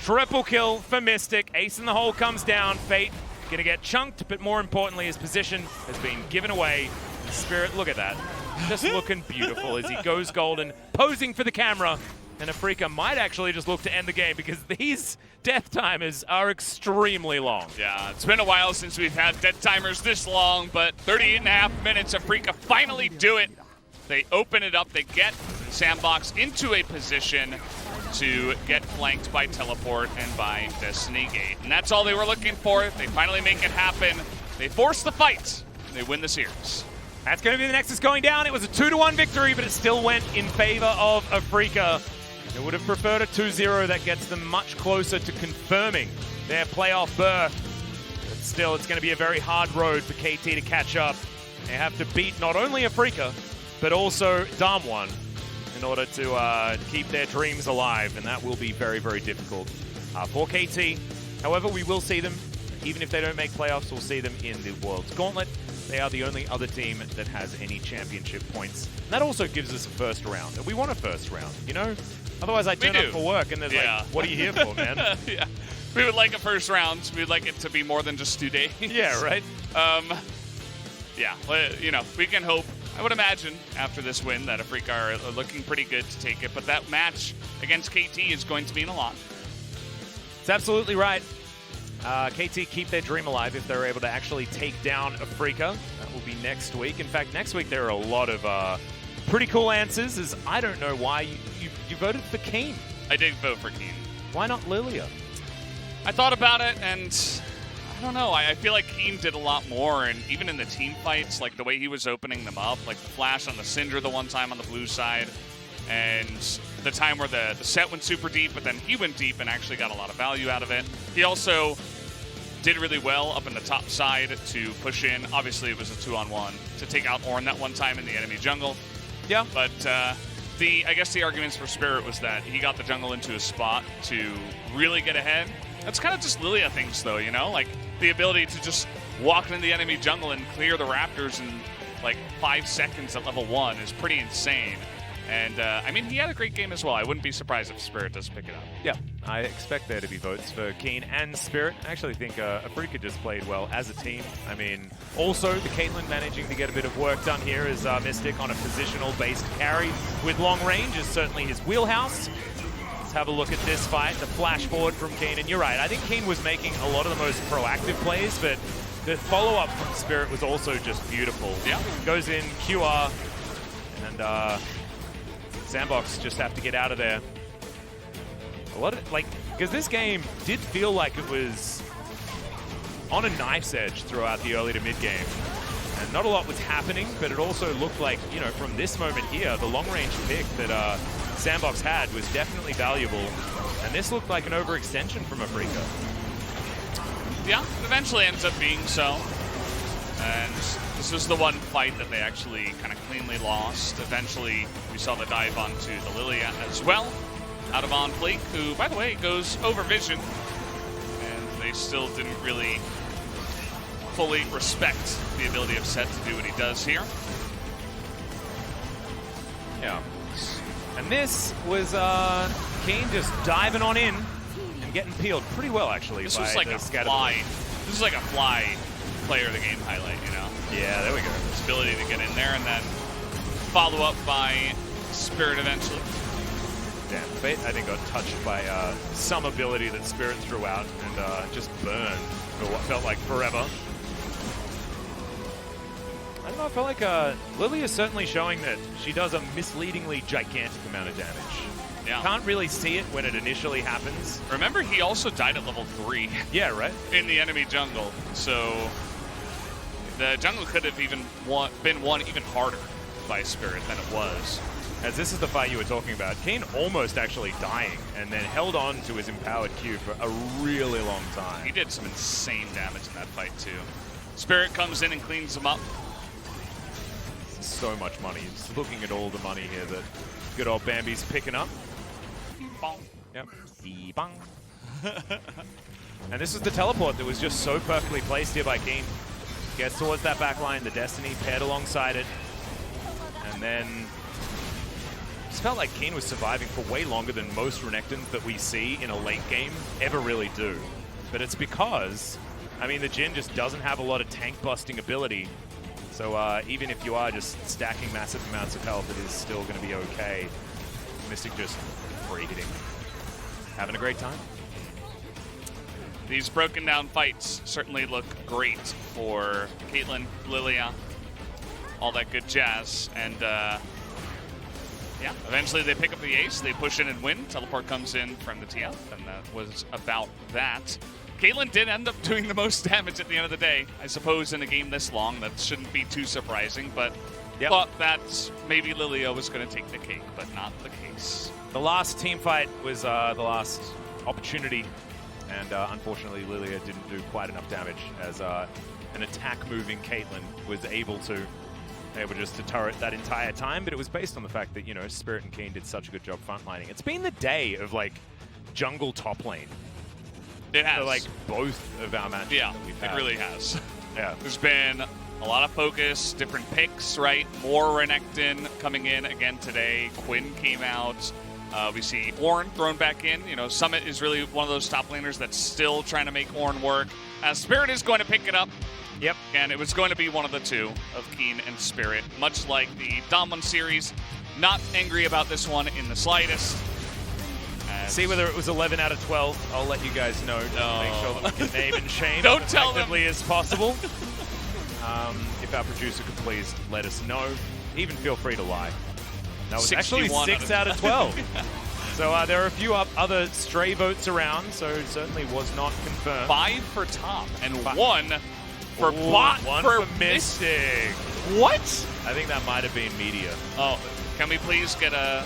Triple kill for Mystic. Ace in the hole comes down. Fate gonna get chunked, but more importantly, his position has been given away. Spirit, look at that. Just looking beautiful as he goes golden, posing for the camera. And Afreeca might actually just look to end the game because these death timers are extremely long. Yeah, it's been a while since we've had death timers this long, but 38.5 minutes, Afreeca finally do it. They open it up, they get SANDBOX into a position to get flanked by Teleport and by Destiny Gate. And that's all they were looking for. They finally make it happen. They force the fight, and they win the series. That's going to be the Nexus going down. It was a 2-1 victory, but it still went in favor of Afreeca. They would have preferred a 2-0 that gets them much closer to confirming their playoff berth. But still, it's going to be a very hard road for KT to catch up. They have to beat not only Afreeca, but also Damwon in order to keep their dreams alive, and that will be very, very difficult for KT. However, we will see them, even if they don't make playoffs, we'll see them in the World's Gauntlet. They are the only other team that has any championship points. And that also gives us a first round, and we want a first round, you know? Otherwise, I turn up for work, and there's like, what are you here for, man? Yeah, we would like a first round. We'd like it to be more than just 2 days. Yeah, right? Yeah, you know, we can hope. I would imagine after this win that Afreeca are looking pretty good to take it, but that match against KT is going to mean a lot. It's absolutely right. KT keep their dream alive if they're able to actually take down Afreeca. That will be next week. In fact, next week there are a lot of pretty cool answers, as I don't know why you voted for Keen. I did vote for Keen. Why not Lilia? I thought about it, and I don't know. I feel like Keen did a lot more, and even in the team fights, like the way he was opening them up, like the flash on the Syndra the one time on the blue side, and the time where the set went super deep, but then he went deep and actually got a lot of value out of it. He also did really well up in the top side to push in. Obviously, it was a 2-on-1 to take out Ornn that one time in the enemy jungle. Yeah. But I guess the arguments for Spirit was that he got the jungle into a spot to really get ahead. That's kind of just Lilia things, though, you know? Like, the ability to just walk into the enemy jungle and clear the Raptors in, like, 5 seconds at level 1 is pretty insane. And, I mean, he had a great game as well. I wouldn't be surprised if Spirit does pick it up. Yeah, I expect there to be votes for Keen and Spirit. I actually think Afreeca just played well as a team. I mean, also the Caitlyn managing to get a bit of work done here as Mystic on a positional-based carry with long range is certainly his wheelhouse. Let's have a look at this fight, the flash forward from Keen. And you're right, I think Keen was making a lot of the most proactive plays, but the follow-up from Spirit was also just beautiful. Yeah. Goes in, QR, and SANDBOX just have to get out of there. A lot of, like, because this game did feel like it was on a knife's edge throughout the early to mid game. And not a lot was happening, but it also looked like, you know, from this moment here, the long-range pick that SANDBOX had was definitely valuable. And this looked like an overextension from Afreeca. Yeah, it eventually ends up being so. And this was the one fight that they actually kind of cleanly lost. Eventually, we saw the dive onto the Lilia as well, out of On Fleek, who, by the way, goes over vision. And they still didn't really fully respect the ability of Set to do what he does here. Yeah. And this was Keen just diving on in and getting peeled pretty well, actually. This was like a fly. This is like a fly player of the game highlight, you know? Yeah, there we go. His ability to get in there and then follow up by Spirit eventually. Damn, Fate, I think, got touched by some ability that Spirit threw out and just burned for what felt like forever. I don't know, I felt like Lily is certainly showing that she does a misleadingly gigantic amount of damage. Yeah. Can't really see it when it initially happens. Remember, he also died at level 3. Yeah, right? In the enemy jungle, so the jungle could have even been won even harder by Spirit than it was. As this is the fight you were talking about, Keen almost actually dying and then held on to his empowered Q for a really long time. He did some insane damage in that fight too. Spirit comes in and cleans him up. So much money. Just looking at all the money here that good old Bambi's picking up. Bong. Yep. Bong. And this is the teleport that was just so perfectly placed here by Keen. Gets towards that back line, the Destiny paired alongside it. And then just felt like Keen was surviving for way longer than most Renekton's that we see in a late game ever really do. But it's because, I mean, the Jhin just doesn't have a lot of tank busting ability. So even if you are just stacking massive amounts of health, it is still going to be okay. Mystic just free hitting. Having a great time. These broken down fights certainly look great for Caitlyn, Lilia, all that good jazz. And yeah, eventually they pick up the ace, they push in and win. Teleport comes in from the TF, and that was about that. Caitlyn did end up doing the most damage at the end of the day. I suppose in a game this long, that shouldn't be too surprising, but thought that maybe Lilia was going to take the cake, but not the case. The last team fight was the last opportunity, and unfortunately Lilia didn't do quite enough damage as an attack-moving Caitlyn was able just to turret that entire time, but it was based on the fact that, you know, Spirit and Keen did such a good job frontlining. It's been the day of, like, jungle top lane. It has. So, like, both of our matches that we've had. It really has. Yeah. There's been a lot of focus, different picks, right? More Renekton coming in again today. Quinn came out. We see Ornn thrown back in. You know, Summit is really one of those top laners that's still trying to make Ornn work. Spirit is going to pick it up. Yep. And it was going to be one of the two of Keen and Spirit, much like the Dom1 series. Not angry about this one in the slightest. See whether it was 11 out of 12. I'll let you guys know to make sure that we can name and shame Don't as tell them. effectively as possible. If our producer could please let us know. Even feel free to lie. That was actually 6 out of 12. So there are a few other stray votes around, so it certainly was not confirmed. 5 for top and 1 for bot. One for Mystic. What? I think that might have been media. Oh, can we please get a...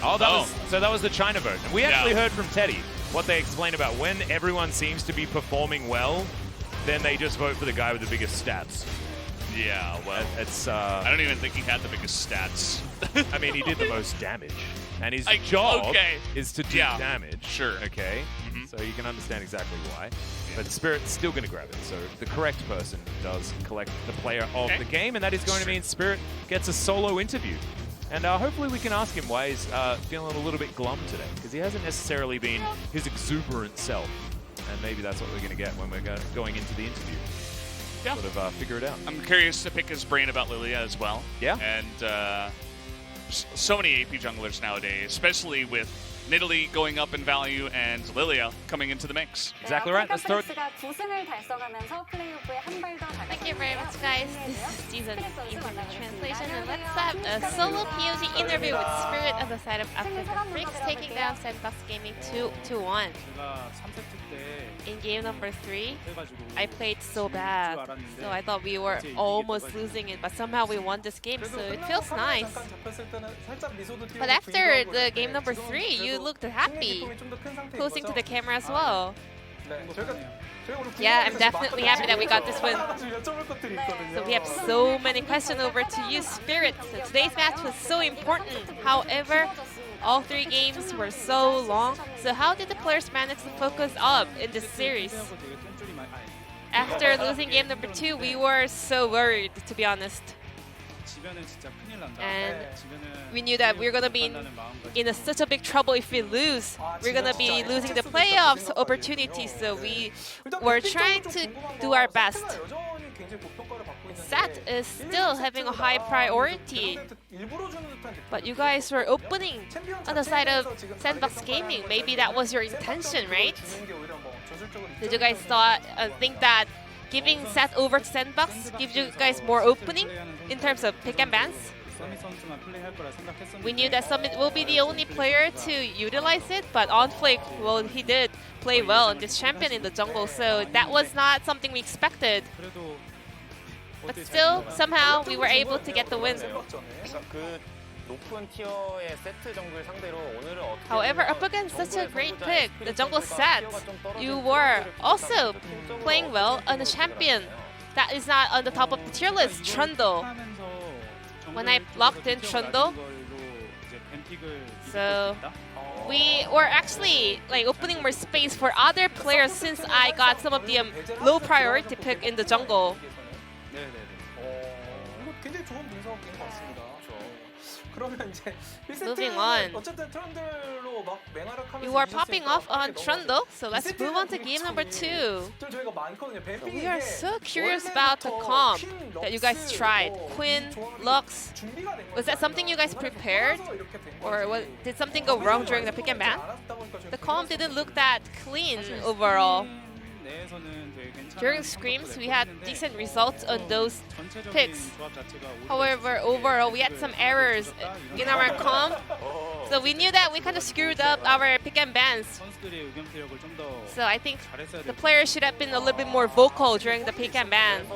that was the China vote. And we actually heard from Teddy what they explained about when everyone seems to be performing well, then they just vote for the guy with the biggest stats. Yeah, well, it's I don't even think he had the biggest stats. I mean, he did the most damage. And his job is to do damage. Sure. Okay. So you can understand exactly why. But Spirit's still going to grab it. So the correct person does collect the player of the game, and that is going to mean Spirit gets a solo interview. And hopefully we can ask him why he's feeling a little bit glum today, because he hasn't necessarily been his exuberant self. And maybe that's what we're going to get when we're going into the interview. Yeah. Sort of figure it out. I'm curious to pick his brain about Lilia as well. Yeah. And so many AP junglers nowadays, especially with Nidalee going up in value and Lilia coming into the mix. Exactly right. Let's throw it. Thank you very much, guys. This is season internet translation, and let's have a solo POG interview with Spirit on the side of Afreeca Freecs, taking down SANDBOX Gaming 2-1. In game number 3, I played so bad, so I thought we were almost losing it, but somehow we won this game, so it feels nice. But after the game number 3, you looked happy, closing to the camera as well. Yeah, I'm definitely happy that we got this win. So we have so many questions over to you, Spirit. So today's match was so important. However, all 3 games were so long. So how did the players manage to focus up in this series? After losing game number 2, we were so worried, to be honest. And we knew that we were going to be in such a big trouble if we lose. We're going to be losing the playoffs opportunity, so we were trying to do our best. Sat is still having a high priority, but you guys were opening on the side of SANDBOX Gaming. Maybe that was your intention, right? Did you guys think that giving Sat over to SANDBOX gives you guys more opening in terms of pick and bans? We knew that Summit will be the only player to utilize it, but on Flick, well, he did play well in this champion in the jungle, so that was not something we expected. But still, somehow, we were able to get the win. However, up against such a great pick, the jungle Sat, you were also playing well on a champion that is not on the top of the tier list, Trundle. When I locked in Trundle, so we were actually like opening more space for other players since I got some of the low priority pick in the jungle. Moving on. You are popping off on Trundle, so let's move on to game number 2. So we are so curious about the comp that you guys tried. Quinn, Lux. Was that something you guys prepared? Or did something go wrong during the pick and ban? The comp didn't look that clean overall. During scrims, we had decent results on those picks. However, overall, we had some errors in our comp. So we knew that we kind of screwed up our pick and bans. So I think the players should have been a little bit more vocal during the pick and ban.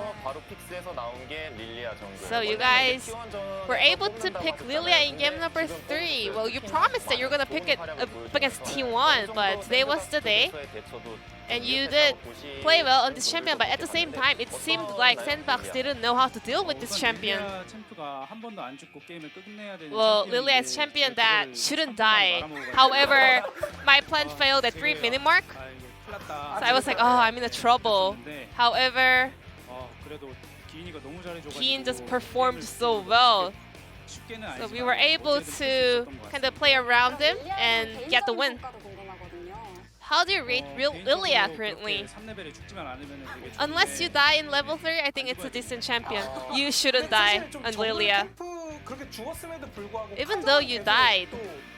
So you guys were able to pick Lilia in game number 3. Well, you promised that you were going to pick it up against T1, but today was the day. And you did play well on this champion, but at the same time, it seemed like SANDBOX didn't know how to deal with this champion. Well, Lilia is champion that shouldn't die. However, my plan failed at 3 minute mark. So I was like, oh, I'm in a trouble. However, Keen just performed so well. So we were able to kind of play around him and get the win. How do you rate Lilia currently? Unless you die in level 3, I think it's a decent champion. You shouldn't die on Lilia. Even though you died,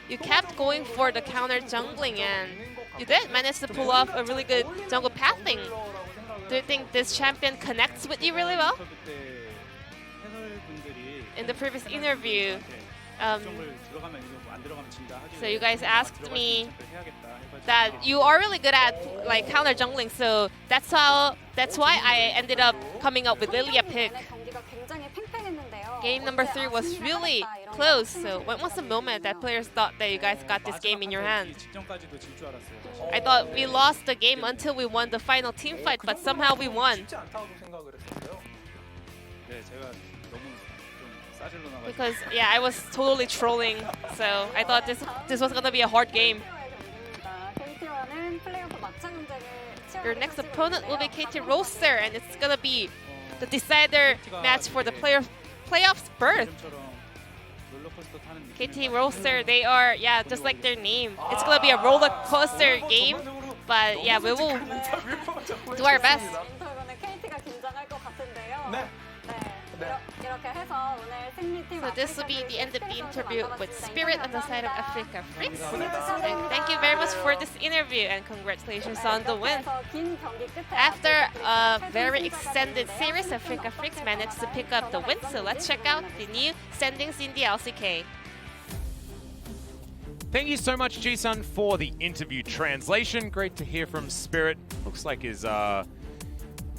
you kept going for the counter jungling and you did manage to pull off a really good jungle pathing. Do you think this champion connects with you really well? In the previous interview, so you guys asked me that you are really good at like counter jungling, so that's why I ended up coming up with Lilia pick. Game number 3 was really close, so when was the moment that players thought that you guys got this game in your hand? I thought we lost the game until we won the final team fight, but somehow we won. Because yeah, I was totally trolling, so I thought this was gonna be a hard game. Your next opponent will be KT Roaster, and it's gonna be the decider match for the playoffs berth. KT Roaster, they are, yeah, just like their name. It's gonna be a roller coaster game, but yeah, we will do our best. So this will be the end of the interview with Spirit on the side of Afreeca Freecs. And thank you very much for this interview and congratulations on the win. After a very extended series, Afreeca Freecs managed to pick up the win. So let's check out the new standings in the LCK. Thank you so much, Ji-sun, for the interview translation. Great to hear from Spirit. Looks like his, I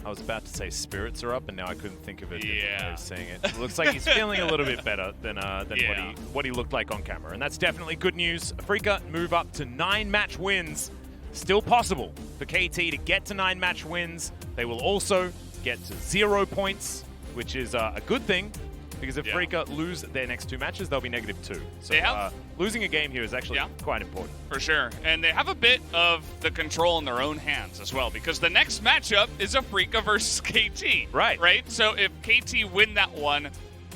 was about to say spirits are up, and now I couldn't think of it. I was saying it. Looks like he's feeling a little bit better than what he looked like on camera, and that's definitely good news. Afreeca move up to 9 match wins. Still possible for KT to get to 9 match wins. They will also get to 0 points, which is a good thing. Because if Afreeca lose their next 2 matches, they'll be -2. So losing a game here is actually quite important. For sure. And they have a bit of the control in their own hands as well, because the next matchup is Afreeca versus KT. Right? So if KT win that one,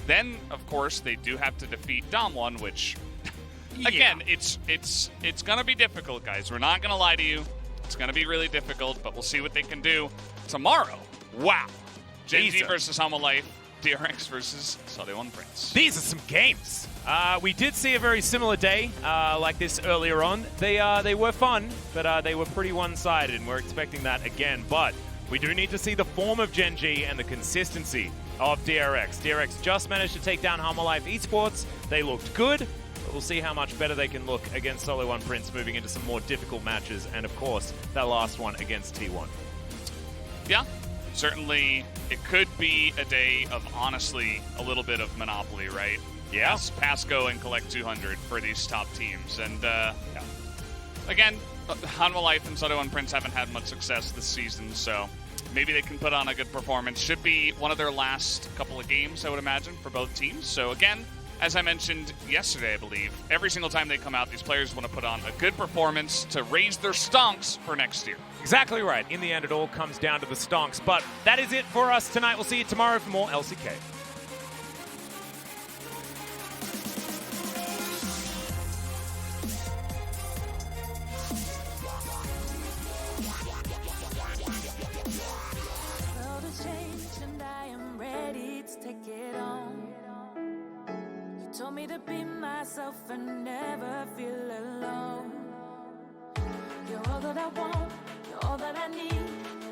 then, of course, they do have to defeat Damwon, which, again, it's going to be difficult, guys. We're not going to lie to you. It's going to be really difficult, but we'll see what they can do tomorrow. Wow. Gen.G versus Hammerlife. DRX versus SANDBOX Prince. These are some games. We did see a very similar day like this earlier on. They were fun, but they were pretty one-sided, and we're expecting that again. But we do need to see the form of Gen.G and the consistency of DRX. DRX just managed to take down Hammerlife Esports. They looked good, but we'll see how much better they can look against SANDBOX Prince moving into some more difficult matches, and of course, that last one against T1. Yeah. Certainly, it could be a day of, honestly, a little bit of monopoly, right? Yeah. Pass go and collect 200 for these top teams. And, again, Hammerlife and SANDBOX Prince haven't had much success this season, so maybe they can put on a good performance. Should be one of their last couple of games, I would imagine, for both teams. So, again, as I mentioned yesterday, I believe, every single time they come out, these players want to put on a good performance to raise their stonks for next year. Exactly right. In the end, it all comes down to the stonks. But that is it for us tonight. We'll see you tomorrow for more LCK. World has changed and I am ready to take it on. You told me to be myself and never feel alone. You're all that I want, you're all that I need.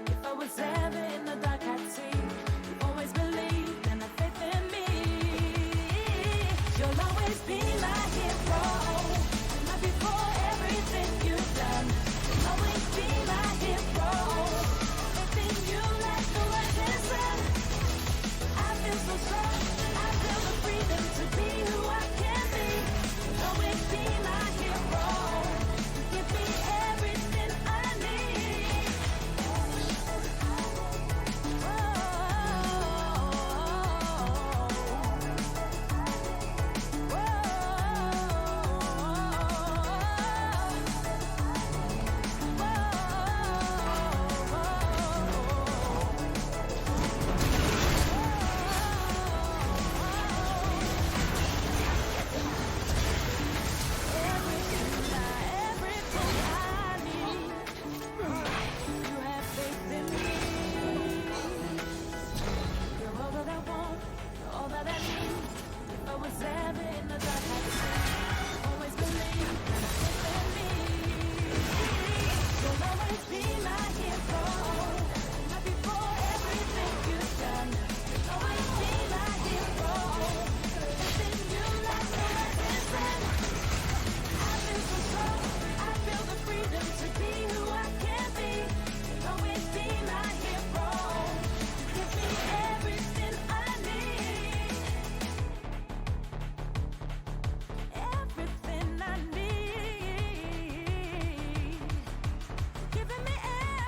If I was ever in the dark